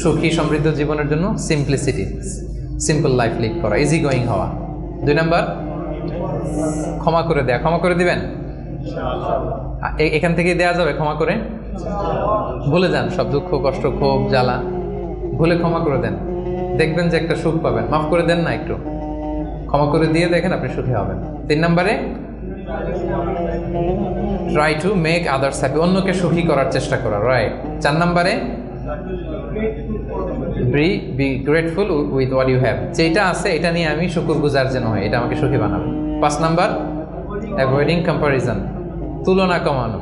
সুখী সমৃদ্ধ জীবনের জন্য সিম্পলিসিটি, সিম্পল লাইফ লিড করা, ইজি গোয়িং হওয়া। 2 নম্বর ক্ষমা করে দেয়া, ক্ষমা করে দিবেন, এখান থেকে দেয়া যাবে ক্ষমা করে, ভুলে যান সব দুঃখ কষ্ট ক্ষোভ জ্বালা, ভুলে ক্ষমা করে দেন, দেখবেন যে একটা সুখ পাবেন। মাফ করে দেন না, একটু ক্ষমা করে দিয়ে দেখেন, আপনি সুখী হবেন। 3 নম্বরে try to make others happy, অন্যকে সুখী করার চেষ্টা করা, রাইট। 4 নম্বরে be grateful with what you have, যেটা আছে এটা নিয়ে আমি শুকরগুজার যেন হয়, এটা আমাকে সুখী বানাবে। 5 নাম্বার অ্যাভয়েডিং কম্পারিজন, তুলনা কমানো,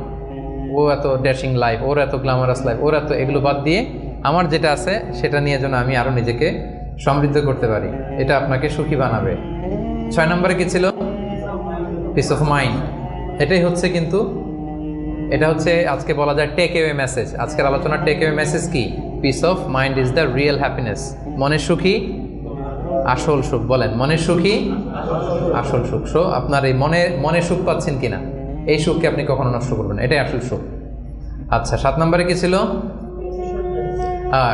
ও এত ড্যাশিং লাইফ, ওর এত গ্ল্যামারাস লাইফ, ওর এত, এগুলো বাদ দিয়ে আমার যেটা আছে সেটা নিয়ে যেন আমি আরো নিজেকে সমৃদ্ধ করতে পারি, এটা আপনাকে সুখী বানাবে। 6 নম্বরে কি ছিল? Piece of mind. এটাই হচ্ছে, কিন্তু এটা হচ্ছে আজকে বলা যায় টেক অ্যাওয়ে মেসেজ। আজকের আলোচনার টেক অ্যাওয়ে মেসেজ কি? Piece of mind is the real happiness. মনের সুখী আসল সুখ। বলেন, মনের সুখী আসল সুখ। সো আপনার এই মনে সুখ পাচ্ছেন কিনা, এই সুখকে আপনি কখনো নষ্ট করবেন না, এটাই আসল সুখ। আচ্ছা, 7 নম্বরে কি ছিল?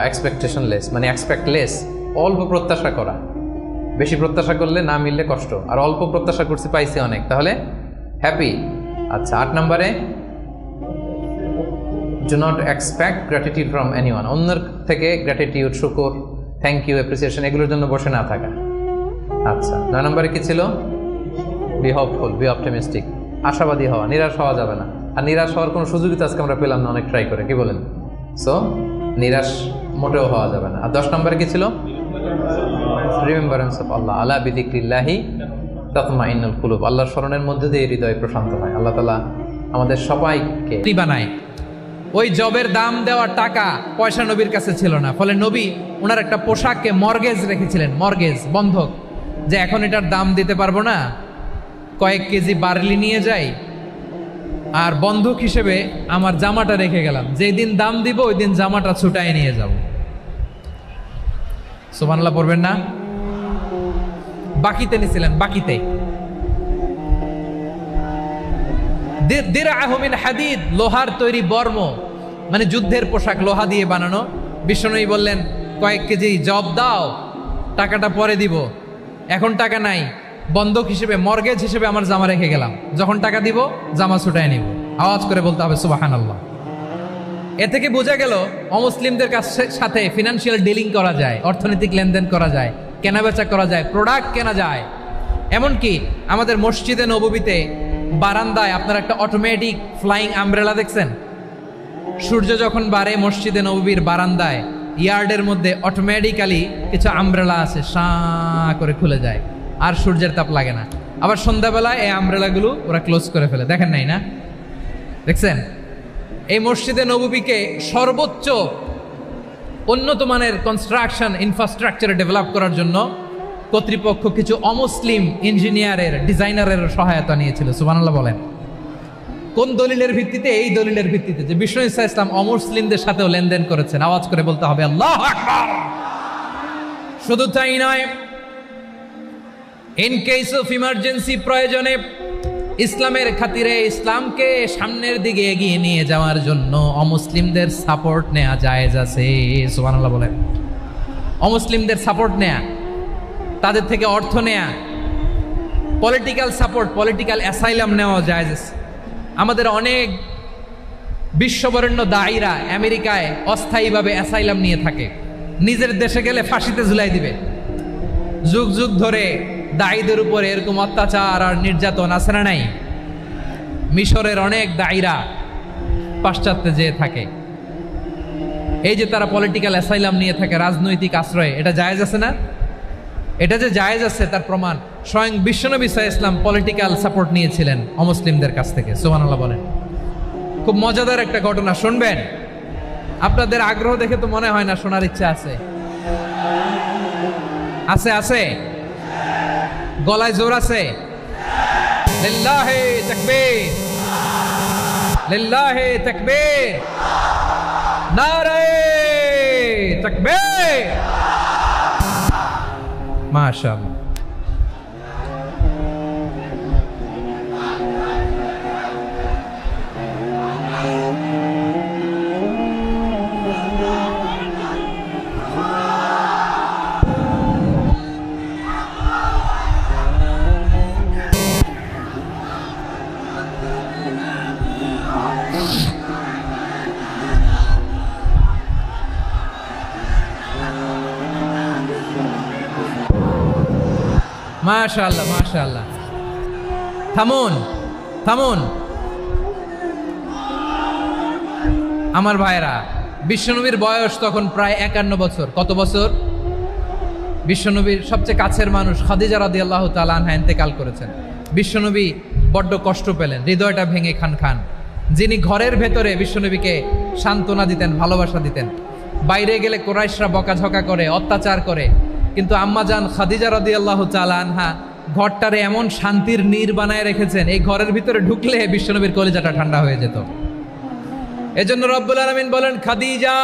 এক্সপেকটেশন লেস, মানে এক্সপেক্ট লেস, অল্প প্রত্যাশা করা। বেশি প্রত্যাশা করলে না মিললে কষ্ট, আর অল্প প্রত্যাশা করছি পাইছি অনেক, তাহলে হ্যাপি। আচ্ছা, 8 নম্বরে do not expect gratitude from anyone, অন্যের থেকে গ্র্যাটিটিউড, শুকর, থ্যাংক ইউ, অ্যাপ্রিসিয়েশন, এগুলোর জন্য বসে না থাকা। আচ্ছা, 9 নম্বরে কি ছিল? বি হোপফুল, বি অপটিমিস্টিক, আশাবাদী হওয়া, নিরাশ হওয়া যাবে না। আর নিরাশ হওয়ার কোনো সুযোগই তো আজকে আমরা পেলাম না, অনেক ট্রাই করে, কি বলেন? সো নিরাশ মোটেও হওয়া যাবে না। আর 10 নম্বরে কি ছিল? রিমেম্বারেন্স অফ আল্লাহ, আলা বিযিকরিল্লাহি তাতমাইন্নুল কুলুব, আল্লাহর স্মরণের মধ্যে দিয়ে হৃদয় প্রশান্ত হয়। আল্লাহ তাআলা আমাদের সবাইকে বানায়। ওই জবের দাম দেওয়ার টাকা পয়সা নবীর কাছে ছিল না, ফলে নবী ওনার একটা পোশাককে মর্গেজ রেখেছিলেন, মর্গেজ, বন্ধক, যে এখন এটার দাম দিতে পারবো না, কয়েক কেজি বার্লি নিয়ে যাই আর বন্ধক হিসেবে আমার জামাটা রেখে গেলাম, যেই দিন দাম দিব ওই দিন জামাটা ছুটায় নিয়ে যাব। সুবহানাল্লাহ পড়বেন না? বাকিতে নিছিলেন, বাকিতে দিরআহু মিন হাদিদ, লোহার তৈরি বর্ম, মানে যুদ্ধের পোশাক লোহা দিয়ে বানানো। বিশ্বনবী বললেন, কয়েক কেজি জব দাও, টাকাটা পরে দিব, এখন টাকা নাই, বন্ধক হিসেবে মর্গেজ হিসেবে আমার জামা রেখে গেলাম, যখন টাকা দিব জামা ছুটায় নিব। আওয়াজ করে বলতে হবে সুবহানাল্লাহ। এ থেকে বোঝা গেল অমুসলিমদের সাথে ফিনান্সিয়াল ডিলিং করা যায়, অর্থনৈতিক লেনদেন করা যায়, কেনাবেচা করা যায়, প্রোডাক্ট কেনা যায়। এমনকি আমাদের মসজিদে নববীতে বারান্দায় আপনার একটা অটোমেটিক ফ্লাইং আমব্রেলা দেখছেন? সূর্য যখন বাড়ে মসজিদে নববীর বারান্দায় ইয়ার্ডের মধ্যে অটোমেটিক্যালি কিছু আমব্রেলা আছে, সাঁ করে খুলে যায়, আর সূর্যের তাপ লাগে না। আবার সন্ধ্যাবেলায় এই আমব্রেলাগুলো ওরা ক্লোজ করে ফেলে, দেখেন নাই না? দেখছেন? এই মসজিদে নববীকে সর্বোচ্চ উন্নত মানের কনস্ট্রাকশন ইনফ্রাস্ট্রাকচারে ডেভেলপ করার জন্য কর্তৃপক্ষ কিছু অমুসলিম ইঞ্জিনিয়ারের, ডিজাইনারের সহায়তা নিয়েছিল। সুবহানাল্লাহ বলেন। কোন দলিলের ভিত্তিতে? এই দলিলের ভিত্তিতে যে বিষ্ণু ঈসা ইসলাম অমুসলিমদের সাথেও লেনদেন করেছেন। আওয়াজ করে বলতে হবে আল্লাহু আকবার। শুধু তাই নয়, ইন কেস অফ ইমার্জেন্সি, প্রয়োজনে ইসলামের খাতিরে ইসলামকে সামনের দিকে এগিয়ে নিয়ে যাওয়ার জন্য অমুসলিমদের সাপোর্ট নেওয়া জায়েজ আছে। সুবহানাল্লাহ বলেন। অমুসলিমদের সাপোর্ট নেয়া, তাদের থেকে অর্থ নেয়া, পলিটিক্যাল সাপোর্ট, পলিটিক্যাল অ্যাসাইলাম নেওয়া জায়েজ আছে। আমাদের অনেক বিশ্ববরেণ্য দায়ীরা আমেরিকায় অস্থায়ীভাবে অ্যাসাইলাম নিয়ে থাকে, নিজের দেশে গেলে ফাঁসিতে ঝুলাই দিবে। যুগ যুগ ধরে দায়ীদের উপরে এরকম অত্যাচার আর নির্যাতন আছে না নাই? মিশরের অনেক দায়ীরা পাশ্চাত্যে যেয়ে থাকে, এই যে তারা পলিটিক্যাল অ্যাসাইলাম নিয়ে থাকে, রাজনৈতিক আশ্রয়, এটা জায়েজ আছে না? এটা যে জায়েজ আছে তার প্রমাণ স্বয়ং বিশ্বনবী সাল্লাল্লাহু আলাইহি ওয়াসাল্লাম পলিটিক্যাল সাপোর্ট নিয়েছিলেন অমুসলিমদের কাছ থেকে। সুবহানাল্লাহ বলেন। খুব মজাদার একটা ঘটনা শুনবেন, আপনাদের আগ্রহ দেখে তো মনে হয় না শোনার ইচ্ছা আছে। আছে আছে, গলায় জোর আছে। লিল্লাহি তাকবীর, লিল্লাহি তাকবীর, নারে তাকবীর। মাশাআল্লাহ। মাশাআল্লাহ মাশাআল্লাহ। থামুন থামুন আমার ভাইরা। বিশ্বনবীর বয়স তখন প্রায় 51 বছর। কত বছর? বিশ্বনবীর সবচেয়ে কাছের মানুষ খাদিজা রাদিয়াল্লাহু তাআলা আনহা ইন্তেকাল করেছেন। বিশ্বনবী বড্ড কষ্ট পেলেন, হৃদয়টা ভেঙে খান খান। যিনি ঘরের ভেতরে বিশ্বনবীকে সান্ত্বনা দিতেন, ভালোবাসা দিতেন, বাইরে গেলে কুরাইশরা বকাঝকা করে, অত্যাচার করে, কিন্তু আম্মাজান খাদিজা রাদিয়াল্লাহু তাআলা আনহা ঘরটারে এমন শান্তির নীড় বানায় রেখেছেন, এই ঘরের ভিতরে ঢুকলে বিশ্বনবীর কলিজাটা ঠান্ডা হয়ে যেত। এজন্য রব্বুল আলামিন বলেন, খাদিজা,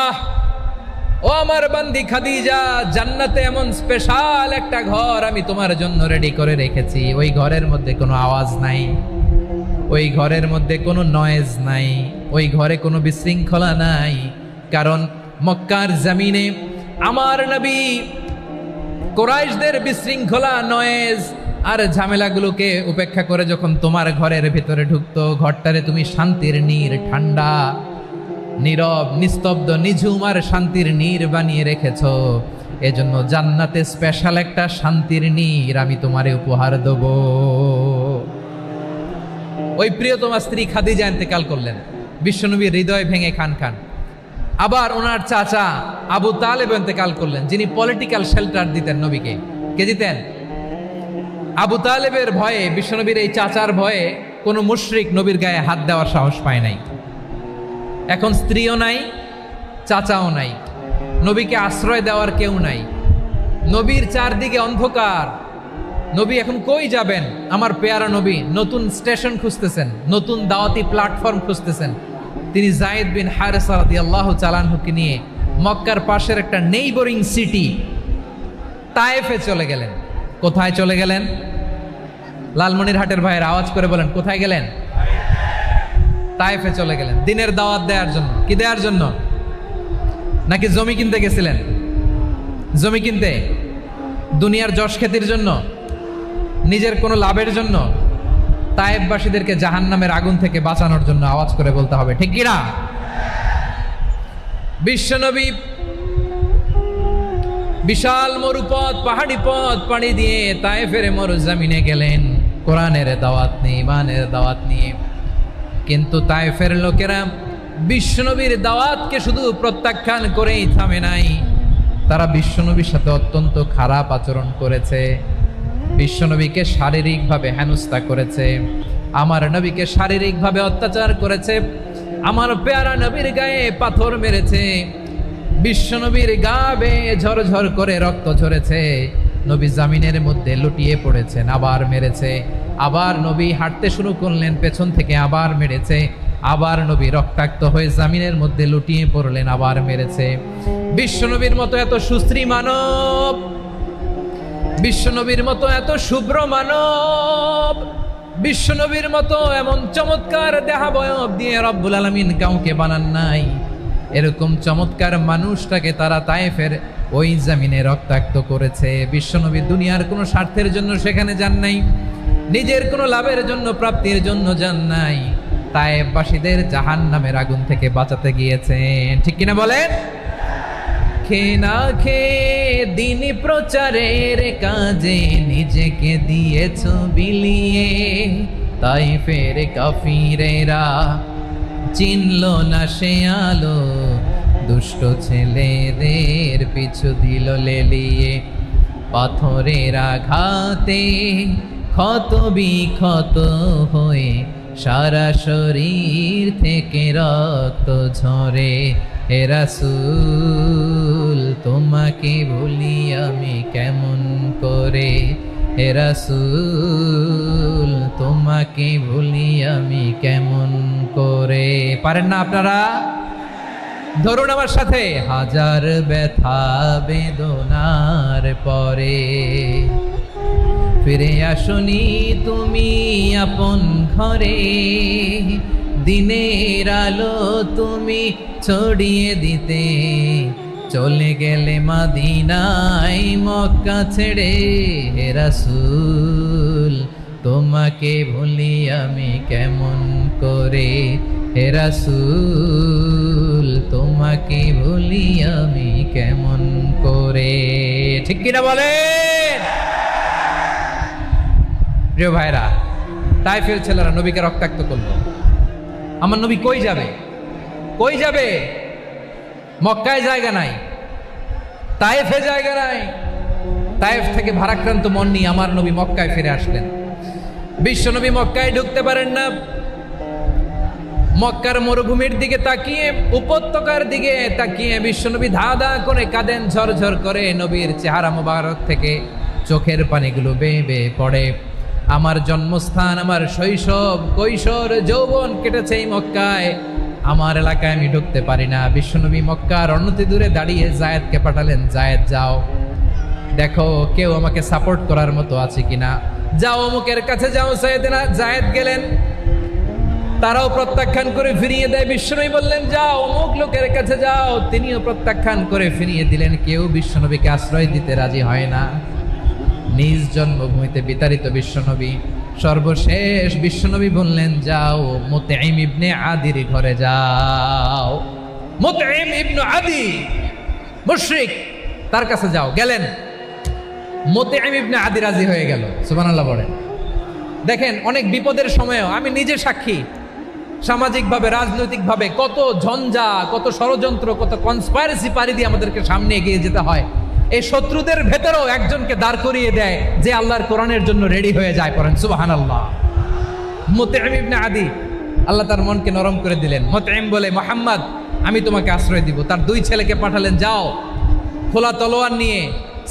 ও আমার বান্দি খাদিজা, জান্নাতে এমন স্পেশাল একটা ঘর আমি তোমার জন্য রেডি করে রেখেছি। ওই ঘরের মধ্যে কোনো আওয়াজ নাই, ওই ঘরের মধ্যে কোনো নয়েজ নাই, ওই ঘরে কোনো বিশৃঙ্খলা নাই। কারণ মক্কার জমিনে আমার নবী কুরাইশদের বিশৃঙ্খলা, নয়েজ আর ঝামেলাগুলোকে উপেক্ষা করে যখন তোমার ঘরের ভিতরে ঢুকতো, ঘরটারে তুমি শান্তির নীড়, ঠান্ডা, নীরব, নিস্তব্ধ, নিঝুম আর শান্তির নীড় বানিয়ে রেখেছ। এজন্য জান্নাতে স্পেশাল একটা শান্তির নীড় আমি তোমারে উপহার দেব। ওই প্রিয়তমা স্ত্রী খাদিজা ইন্তেকাল করলেন, বিশ্বনবীর হৃদয় ভেঙে খান খান। আবার ওনার চাচা আবু তালেব ইন্তেকাল করলেন, যিনি পলিটিক্যাল শেল্টার দিতেন নবীকে। কে দিতেন? আবু তালেবের ভয়ে, বিশ্বনবীর এই চাচার ভয়ে কোনো মুশরিক নবীর গায়ে হাত দেওয়ার সাহস পায় নাই। এখন স্ত্রীও নাই, চাচাও নাই, নবীকে আশ্রয় দেওয়ার কেউ নাই। নবীর চারদিকে অন্ধকার। নবী এখন কই যাবেন? আমার পেয়ারা নবী নতুন স্টেশন খুঁজতেছেন, নতুন দাওয়াতি প্ল্যাটফর্ম খুঁজতেছেন। তিনি যায়েদ বিন হারেসা রাদিয়াল্লাহু তাআলা আনহুকে নিয়ে মক্কার পাশের একটা নেইবরিং সিটি তায়েফে চলে গেলেন। কোথায় চলে গেলেন? লালমনিরহাটের ভাইয়ের আওয়াজ করে বলেন, কোথায় গেলেন? তায়েফে চলে গেলেন দিনের দাওয়াত দেওয়ার জন্য। কি দেওয়ার জন্য? নাকি জমি কিনতে গেছিলেন? জমি কিনতে, দুনিয়ার যশ খ্যাতির জন্য, নিজের কোনো লাভের জন্য? তায়েফবাসীদেরকে জাহান্নামের আগুন থেকে বাঁচানোর জন্য। আওয়াজ করে বলতে হবে ঠিক কিনা? বিশ্বনবী বিশাল মরুপথ, পাহাড়ি পথ পাড়ি দিয়ে তায়েফের মরুজমিনে গেলেন কোরআনের দাওয়াত নিয়ে, ইমানের দাওয়াত নিয়ে। কিন্তু তায়েফের লোকেরা বিশ্বনবীর দাওয়াতকে শুধু প্রত্যাখ্যান করেই থামে নাই, তারা বিশ্বনবীর সাথে অত্যন্ত খারাপ আচরণ করেছে। বিশ্বনবীকে শারীরিকভাবে হেনস্থা করেছে, আমার নবীকে শারীরিকভাবে অত্যাচার করেছে, আমার পেয়ারা নবীর গায়ে পাথর মেরেছে, বিশ্বনবীর গা বেয়ে ঝরঝর করে রক্ত ঝরেছে, নবী জামিনের মধ্যে লুটিয়ে পড়েছেন, আবার মেরেছে, আবার নবী হাঁটতে শুরু করলেন, পেছন থেকে আবার মেরেছে, আবার নবী রক্তাক্ত হয়ে জামিনের মধ্যে লুটিয়ে পড়লেন, আবার মেরেছে। বিশ্বনবীর মতো এত সুশ্রী মানব, বিশ্বনবীর মতো এত শুভ্র মানব, বিশ্বনবীর মতো এমন চমৎকার দেহাবয়ব দিয়ে রব্বুল আলামিন কাউকে বানান নাই। এরকম চমৎকার মানুষটাকে তারা তায়েফের ওই জমিনে রক্তাক্ত করেছে। বিশ্বনবী দুনিয়ার কোনো স্বার্থের জন্য সেখানে যান নাই, নিজের কোনো লাভের জন্য, প্রাপ্তির জন্য যান নাই, তায়েফবাসীদের জাহান্নামের আগুন থেকে বাঁচাতে গিয়েছেন। ঠিক কিনা বলেন? খেয়ে না খেয়ে দিন প্রচারের কাজে নিজেকে দিয়েছ বিলিয়ে, তায়েফের কাফিরেরা চিনল না সে আলো, দুষ্ট ছেলেদের পিছু দিল লেলিয়ে, পাথরের আঘাতে ক্ষত বিক্ষত হয়ে সারা শরীর থেকে রক্ত ঝরে। হে রাসূল তোমাকে ভুলি আমি কেমন করে, হে রাসূল তোমাকে ভুলি আমি কেমন করে। পারেন না আপনারা? ধরুন আমার সাথে। হাজার ব্যথা বেদনার পরে ফিরে আসনি তুমি আপন ঘরে, দিনের আলো তুমি ছড়িয়ে দিতে চলে গেলে মদিনায় মক্কা ছেড়ে। হে রাসূল তোমাকে ভুলি আমি কেমন করে, হে রাসূল তোমাকে ভুলি আমি কেমন করে। ঠিক কিনা বলেন? প্রিয় ভাইরা, তায়েফের ছেলেরা নবীকে রক্তাক্ত করলো। আমার নবী কই যাবে? কই যাবে? মক্কায় জায়গা নাই, তায়েফে জায়গা নাই। তায়েফ থেকে ভারাক্রান্ত মন নিয়ে আমার নবী মক্কায় ফিরে আসলেন। বিশ্বনবী মক্কায় ঢুকতে পারেন না। মক্কার মরুভূমির দিকে তাকিয়ে, উপত্যকার দিকে তাকিয়ে বিশ্বনবী ধা ধা করে কাঁদেন, ঝরঝর করে নবীর চেহারা মোবারক থেকে চোখের পানিগুলো বেয়ে বেয়ে পড়ে। আমার জন্মস্থান, আমার শৈশব, কৈশোর, যৌবন কেটেছে এই মক্কায়, আমার এলাকায় আমি ঢুকতে পারি না। বিশ্বনবী মক্কার অনতি দূরে দাঁড়িয়ে জায়েদকে পাঠালেন, জায়েদ যাও দেখো কেউ আমাকে সাপোর্ট করার মতো আছে কিনা, যাও অমুকের কাছে যাও। জায়েদ গেলেন, তারাও প্রত্যাখ্যান করে ফিরিয়ে দেয়। বিশ্বনবী বললেন যাও অমুক লোকের কাছে যাও, তিনিও প্রত্যাখ্যান করে ফিরিয়ে দিলেন। কেউ বিশ্বনবীকে আশ্রয় দিতে রাজি হয় না। নিজ জন্মভূমিতে বিতাড়িত বিশ্বনবী, সর্বশেষ বিশ্বনবী বললেন যাও মুতঈম ইবনে আদির ঘরে যাও। মুতঈম ইবনে আদি মুশরিক, তার কাছে যাও। গেলেন, মুতঈম ইবনে আদি রাজি হয়ে গেল। সুবহানাল্লাহ বলেন। দেখেন, অনেক বিপদের সময়ও আমি নিজে সাক্ষী, সামাজিকভাবে, রাজনৈতিকভাবে কত ঝঞ্ঝা, কত ষড়যন্ত্র, কত কনস্পাইরেসি পাড়ি দিয়ে আমাদেরকে সামনে এগিয়ে যেতে হয়। এই শত্রুদের ভেতরেও একজনকে দাঁড় করিয়ে দেয় যে আল্লাহর কোরআনের জন্য রেডি হয়ে যায়। পড়েন সুবহানাল্লাহ। মুতঈম ইবনে আদি, আল্লাহ তার মনকে নরম করে দিলেন। মুতঈম বলে, মুহাম্মদ আমি তোমাকে আশ্রয় দিব। তার দুই ছেলেকে পাঠালেন, যাও খোলা তলোয়ার নিয়ে,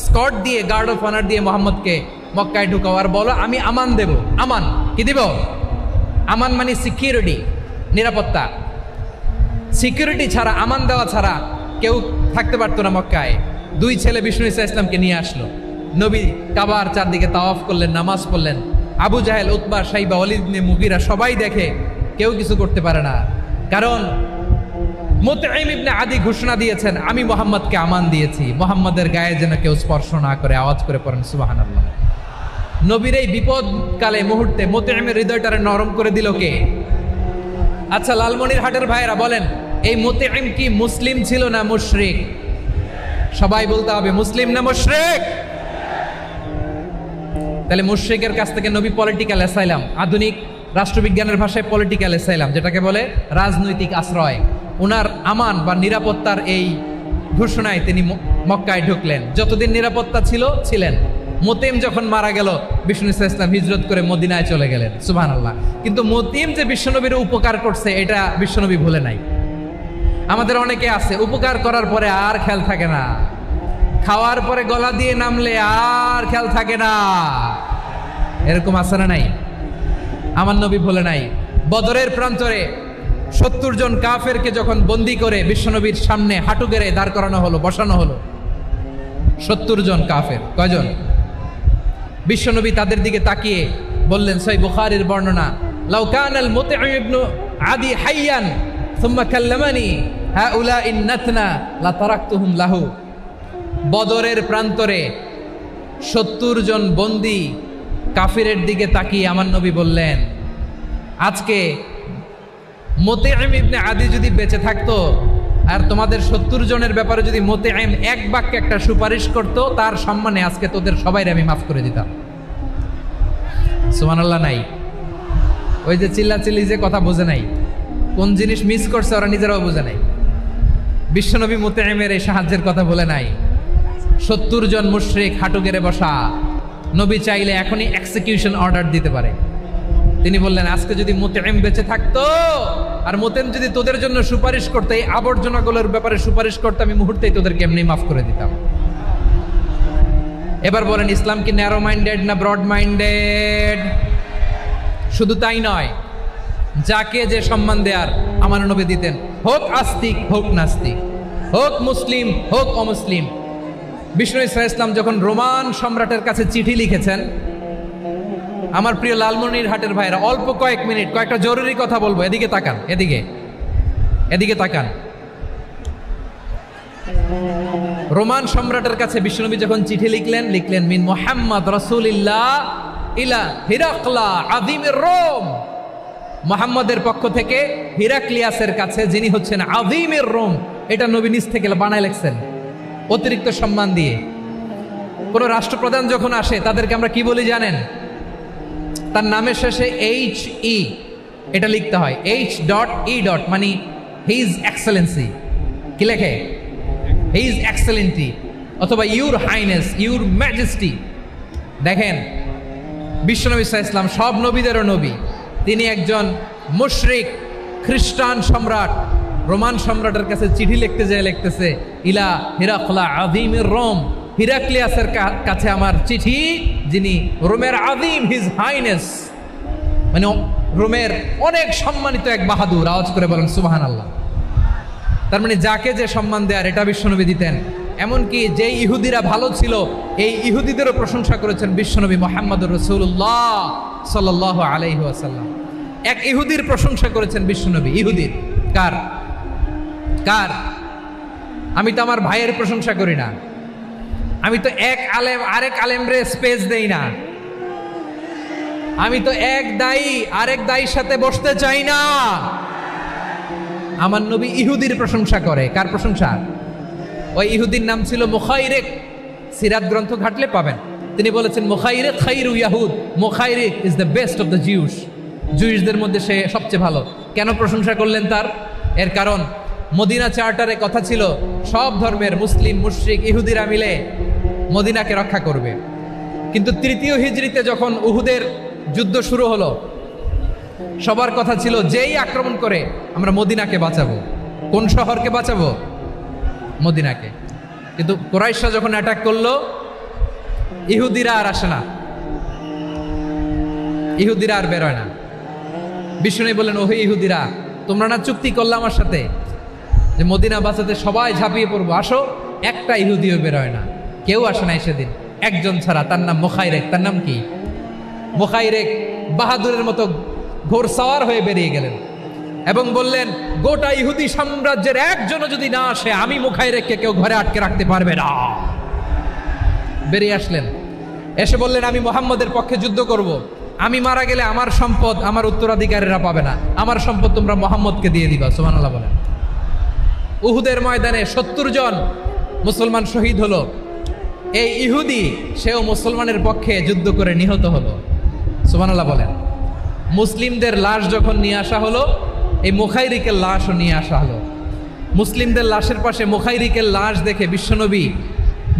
স্কট দিয়ে, গার্ড অফ অনার দিয়ে মুহাম্মদকে মক্কায় ঢুকাও, আর বলো আমি আমান দেব। আমান কি দিব? আমান মানে সিকিউরিটি, নিরাপত্তা। সিকিউরিটি ছাড়া, আমান দেওয়া ছাড়া কেউ থাকতে পারতো না মক্কায়। দুই ছেলে বিষ্ণু ইসা ইসলামকে নিয়ে আসলো। নবী কাবার চারদিকে তাওয়াফ করলেন, নামাজ পড়লেন। আবু জাহেল, উতবা, শাইবা, ওয়ালিদ ইবনে মুগীরা সবাই দেখে কেউ কিছু করতে পারে না। কারণ মুতঈম ইবনে আদি ঘোষণা দিয়েছেন, আমি মুহাম্মদকে আমান দিয়েছি, মুহাম্মদের গায়ে যেন কেউ স্পর্শ না করে। আওয়াজ করে পড়েন সুবহানাল্লাহ। নবীর এই বিপদকালে মুহূর্তে মুতঈমের হৃদয়টারে নরম করে দিল কে? আচ্ছা, লালমনিরহাটের ভাইয়েরা বলেন, এই মুতঈম কি মুসলিম ছিল না মুশরিক? সবাই বলতে হবে, মুসলিম না মুশরিক? তাহলে মুশরিকের কাছ থেকে নবী পলিটিক্যাল অ্যাসাইলাম, আধুনিক রাষ্ট্রবিজ্ঞানের ভাষায় পলিটিক্যাল অ্যাসাইলাম, যেটাকে বলে রাজনৈতিক আশ্রয়, ওনার আমান বা নিরাপত্তার এই ঘোষণায় তিনি মক্কায় ঢুকলেন। যতদিন নিরাপত্তা ছিলেন। মুতঈম যখন মারা গেল, বিষ্ণু ইসলাম হিজরত করে মদিনায় চলে গেলেন। সুবহানাল্লাহ। কিন্তু মুতঈম যে বিশ্বনবীর উপকার করছে এটা বিশ্বনবী ভুলে নাই। আমাদের অনেকে আছে উপকার করার পরে আর খেয়াল থাকে না, খাওয়ার পরে গলা দিয়ে নামলে আর খেয়াল থাকে না। এরকম আছে না নাই? আমার নবী ভুলে নাই। বদরের প্রান্তরে 70 জন কাফেরকে যখন বন্দী করে বিশ্বনবীর সামনে হাঁটু গেড়ে দাঁড় করানো হলো, বসানো হলো, 70 জন কাফের। কয়জন? বিশ্বনবী তাদের দিকে তাকিয়ে বললেন, সহিহ বুখারীর বর্ণনা, লাউ কানাল মুতঈম ইবনে আদি হাইয়ান সুম্মা কাল্লামানি হাউলাইন নাতনা লা তারাকতুহুম লাহু। বদরের প্রান্তরে 70 জন বন্দী কাফিরের দিকে তাকিয়ে আমার নবী বললেন, আজকে মুতঈম ইবনে আদি যদি বেঁচে থাকতো আর তোমাদের 70 জনের ব্যাপারে যদি মুতঈম এক বাক্যে একটা সুপারিশ করত, তার সম্মানে আজকে তোদের সবাইরে আমি মাফ করে দিতাম। সুবহানাল্লাহ নাই? ওই যে চিল্লাচিল্লি যে কথা বোঝে নাই, কোন জিনিস মিস করছে ওরা নিজেরাও বোঝে নাই। বিশ্বনবী মুতঈমের এই সাহায্যের কথা বলে নাই। 70 জন মুশরিক হাঁটু গেড়ে বসা, নবী চাইলে এখনই এক্সিকিউশন অর্ডার দিতে পারে। তিনি বললেন, আজকে যদি মুতঈম বেঁচে থাকতো আর মুতঈম যদি তোদের জন্য সুপারিশ করতে, এই আবর্জনাগুলোর ব্যাপারে সুপারিশ করতে, আমি মুহূর্তেই তোদেরকে এমনি মাফ করে দিতাম। এবার বলেন, ইসলাম কি ন্যারো মাইন্ডেড না ব্রড মাইন্ডেড? শুধু তাই নয়, যাকে যে সম্মান দেয়ার আমার নবী দিতেন, হোক আস্তিক হোক নাস্তিক, হোক মুসলিম হোক অমুসলিম। বিষ্ণু ইসলাম যখন রোমান সম্রাটের কাছে চিঠি লিখেছেন, আমার প্রিয় লালমনিরহাটের ভাইরা, অল্প কয়েক মিনিট কয়েকটা জরুরি কথা বলবো, এদিকে তাকান, এদিকে তাকান। রোমান সম্রাটের কাছে বিশ্বনবী যখন চিঠি লিখলেন মিন মুহাম্মদ রাসূলিল্লাহ ইলা হিরাকলা আযীমির রোম, মুহাম্মদের পক্ষ থেকে হিরাক্লিয়াসের কাছে, যিনি হচ্ছেন আযীমির রোম। এটা নবী নিজ থেকে বানায় লিখছেন, অতিরিক্ত সম্মান দিয়ে। কোন রাষ্ট্রপ্রধান যখন আসে তাদেরকে আমরা কি বলি জানেন? তার নামের শেষে HE এটা লিখতে হয়, H.E. মানে হিজ এক্সেলেন্সি। কি লেখে? হিজ এক্সেলেন্টি, অথবা ইউর হাইনেস, ইউর ম্যাজেস্টি। দেখেন, বিশ্বনবী সাল্লাল্লাহু আলাইহি ওয়াসাল্লাম সব নবীদেরও নবী, তিনি একজন মুশরিক খ্রিস্টান সম্রাট রোমান সম্রাটের কাছে চিঠি লিখতে যায়, লিখতেছে ইলা হিরাকলা আযীমির রোম, হিরাক্লিয়াসের কাছে আমার চিঠি, যিনি রোমের আযীম, হিজ হাইনেস, মানে রোমের অনেক সম্মানিত এক বাহাদুর। আওয়াজ করে বলেন সুবহানাল্লাহ। তার মানে যাকে যে সম্মান দেয়ার এটা বিশ্বনবী দিতেন। এমনকি যে ইহুদিরা ভালো ছিল, এই ইহুদিদেরও প্রশংসা করেছেন বিশ্বনবী মুহাম্মদুর রাসূলুল্লাহ সাল্লাল্লাহু আলাইহি ওয়াসাল্লাম। এক ইহুদির প্রশংসা করেছেন বিশ্বনবী। ইহুদির কার? আমি তো আমার ভাইয়ের প্রশংসা করি না, আমি তো এক আলেম আরেক আলেমরে স্পেস দেই না, আমি তো এক দায়ী আরেক দায়ীর সাথে বসতে চাই না। আমার নবী ইহুদির প্রশংসা করে। কার প্রশংসা? ওই ইহুদির নাম ছিল মুখাইরিক। সিরাত গ্রন্থ ঘাটলে পাবেন। তিনি বলেছেন, মুখাইরিক খাইরু ইয়াহুদ, Mukhairiq is the best of the Jews. জুইশদের মধ্যে সে সবচেয়ে ভালো। কেন প্রশংসা করলেন তার? এর কারণ মদিনা চার্টারে কথা ছিল সব ধর্মের মুসলিম, মুশরিক, ইহুদিরা মিলে মদিনাকে রক্ষা করবে। কিন্তু 3য় হিজরিতে যখন উহুদের যুদ্ধ শুরু হলো, সবার কথা ছিল যেই আক্রমণ করে আমরা মদিনাকে বাঁচাবো। কোন শহরকে বাঁচাবো? মদিনাকে। কিন্তু কুরাইশরা যখন অ্যাটাক করলো, ইহুদিরা আর আসে না, ইহুদিরা আর বেরোয় না। বিষ্ণু বললেন, ওহে ইহুদিরা, তোমরা না চুক্তি করলে আমার সাথে যে মদিনা বাঁচাতে সবাই ঝাঁপিয়ে পড়বো, আসো। একটা ইহুদিও বেরোয় না, কেউ আসে নাই সেদিন, একজন ছাড়া। তার নাম মুখাইরেক। তার নাম কি? মুখাইরেক বাহাদুরের মতো ঘোড়সাওয়ার হয়ে বেরিয়ে গেলেন। এবং বললেন, গোটা ইহুদি সাম্রাজ্যের একজনও যদি না আসে, আমি মুখাইরেককে কেউ ঘরে আটকে রাখতে পারবে না। বেরিয়ে আসলেন, এসে বললেন, আমি মুহাম্মদের পক্ষে যুদ্ধ করব। আমি মারা গেলে আমার সম্পদ আমার উত্তরাধিকারীরা পাবে না, আমার সম্পদ তোমরা মুহাম্মদকে দিয়ে দিবা। সুবহানাল্লাহ বলেন। উহুদের ময়দানে 70 জন মুসলমান শহীদ হলো। এই ইহুদি সেও মুসলমানের পক্ষে যুদ্ধ করে নিহত হলো। সুবহানাল্লাহ বলেন। মুসলিমদের লাশ যখন নিয়ে আসা হলো, এই মুখাইরিকের লাশও নিয়ে আসা হলো। মুসলিমদের লাশের পাশে মুখাইরিকের লাশ দেখে বিশ্বনবী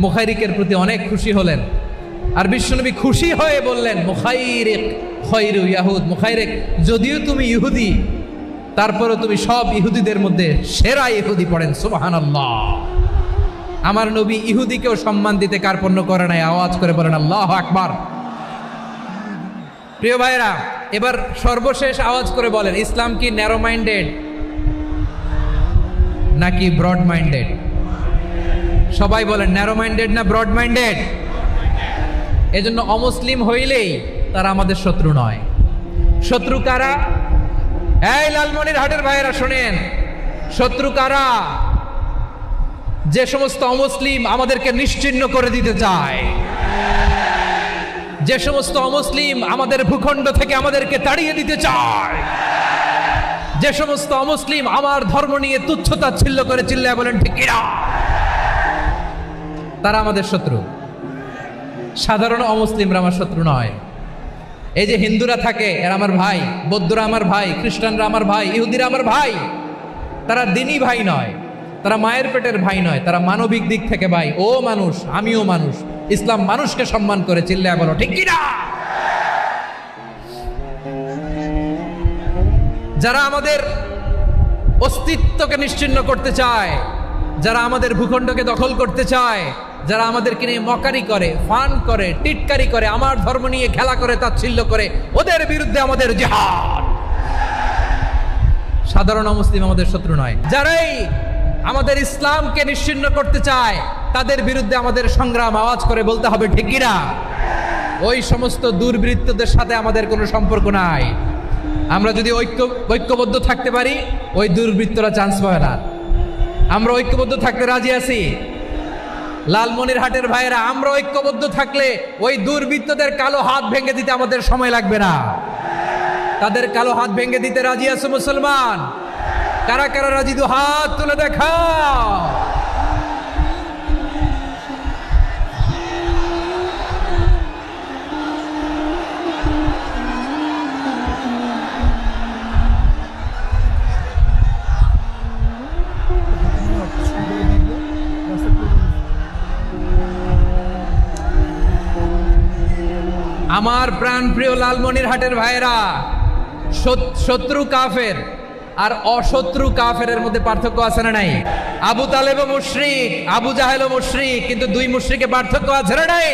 মুখাইরিকের প্রতি অনেক খুশি হলেন। আর বিশ্বনবী খুশি হয়ে বললেন, মুখাইরিক খয়রু ইয়াহুদ, মুখাইরিক যদিও তুমি ইহুদি, তারপরে তুমি সব ইহুদিদের মধ্যে সেরা ইহুদি। পড়েন সুবহানাল্লাহ। আমার নবী ইহুদিকেও সম্মান দিতে কার্পণ্য করে নাই। আওয়াজ করে বলেন আল্লাহু আকবার। প্রিয় ভাইরা, এবার সর্বশেষ আওয়াজ করে বলেন, ইসলাম কি ন্যারো মাইন্ডেড নাকি ব্রড মাইন্ডেড? সবাই বলেন, ন্যারো মাইন্ডেড না ব্রড মাইন্ডেড? এজন্য অমুসলিম হইলেই তারা আমাদের শত্রু নয়। শত্রু কারা? এই লালমনিরহাটের ভাইয়েরা শোনেন, শত্রু কারা? যে সমস্ত অমুসলিম আমাদেরকে নিশ্চিহ্ন করে দিতে চায়, যে সমস্ত অমুসলিম আমাদের ভূখণ্ড থেকে আমাদেরকে তাড়িয়ে দিতে চায়, যে সমস্ত অমুসলিম আমার ধর্ম নিয়ে তুচ্ছতাচ্ছিল্য করে চিল্লায় বলেন ঠিক কিনা, তারা আমাদের শত্রু। সাধারণ অমুসলিমরা আমার শত্রু নয়। এই যে হিন্দুরা থাকে, এরা আমার ভাই, বৌদ্ধরা আমার ভাই, খ্রিস্টানরা আমার ভাই, ইহুদিরা আমার ভাই। তারা দিনই ভাই নয়, তারা মায়ের পেটের ভাই নয়, তারা মানবিক দিক থেকে ভাই। ও মানুষ, আমিও মানুষ। ইসলাম মানুষকে সম্মান করে, চিল্লায় বলো ঠিক কিনা। যারা আমাদের অস্তিত্বকে নিশ্চিহ্ন করতে চায়, যারা আমাদের ভূখণ্ডকে দখল করতে চায়, যারা আমাদেরকে নিয়ে মকারি করে, ফান করে, টিটকারি করে, আমার ধর্ম নিয়ে খেলা করে, তাচ্ছিল্য করে, ওদের বিরুদ্ধে আমাদের জিহাদ। সাধারণ মুসলিম আমাদের শত্রু নয়। যারাই আমাদের ইসলামকে নিশ্চিহ্ন করতে চায়, তাদের বিরুদ্ধে আমাদের সংগ্রাম। আওয়াজ করে বলতে হবে ঠিক কিনা। ওই সমস্ত দুর্বৃত্তদের সাথে আমাদের কোনো সম্পর্ক নাই। আমরা যদি ঐক্যবদ্ধ থাকতে পারি, ওই দুর্বৃত্তরা চান্স পাবে না। আমরা ঐক্যবদ্ধ থাকতে রাজি আছি। লালমনিরহাটের ভাইয়েরা, আমরা ঐক্যবদ্ধ থাকলে ওই দুর্বৃত্তদের কালো হাত ভেঙে দিতে আমাদের সময় লাগবে না। তাদের কালো হাত ভেঙে দিতে রাজি আছে মুসলমান? কারা কারা রাজি? দু হাত তুলে দেখাও। আমার প্রাণ প্রিয় লালমনিরহাটের ভাইয়েরা, শত্রু কাফের আর অশত্রু কাফেরের মধ্যে পার্থক্য আছে না নাই? আবু তালেবও মুশরিক, আবু জাহেলও মুশরিক, কিন্তু দুই মুশরিকে পার্থক্য আছে না নাই?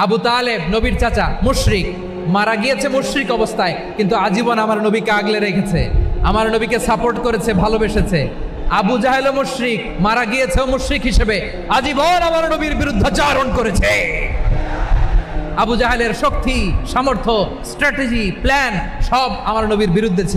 আবু তালেব নবীর চাচা, মুশরিক, মারা গিয়েছে মুশরিক অবস্থায়, কিন্তু আজীবন আমার নবীকে আগলে রেখেছে, আমার নবীকে সাপোর্ট করেছে, ভালোবেসেছে। আবু জাহেলও মুশরিক, মারা গিয়েছেও মুশরিক হিসেবে, আজীবন আমার নবীর বিরুদ্ধাচরণ করেছে। আবু জাহেলের শক্তি, সামর্থ্য, স্ট্র্যাটেজি, প্ল্যান সব আমার নবীর বিরুদ্ধে ছিল।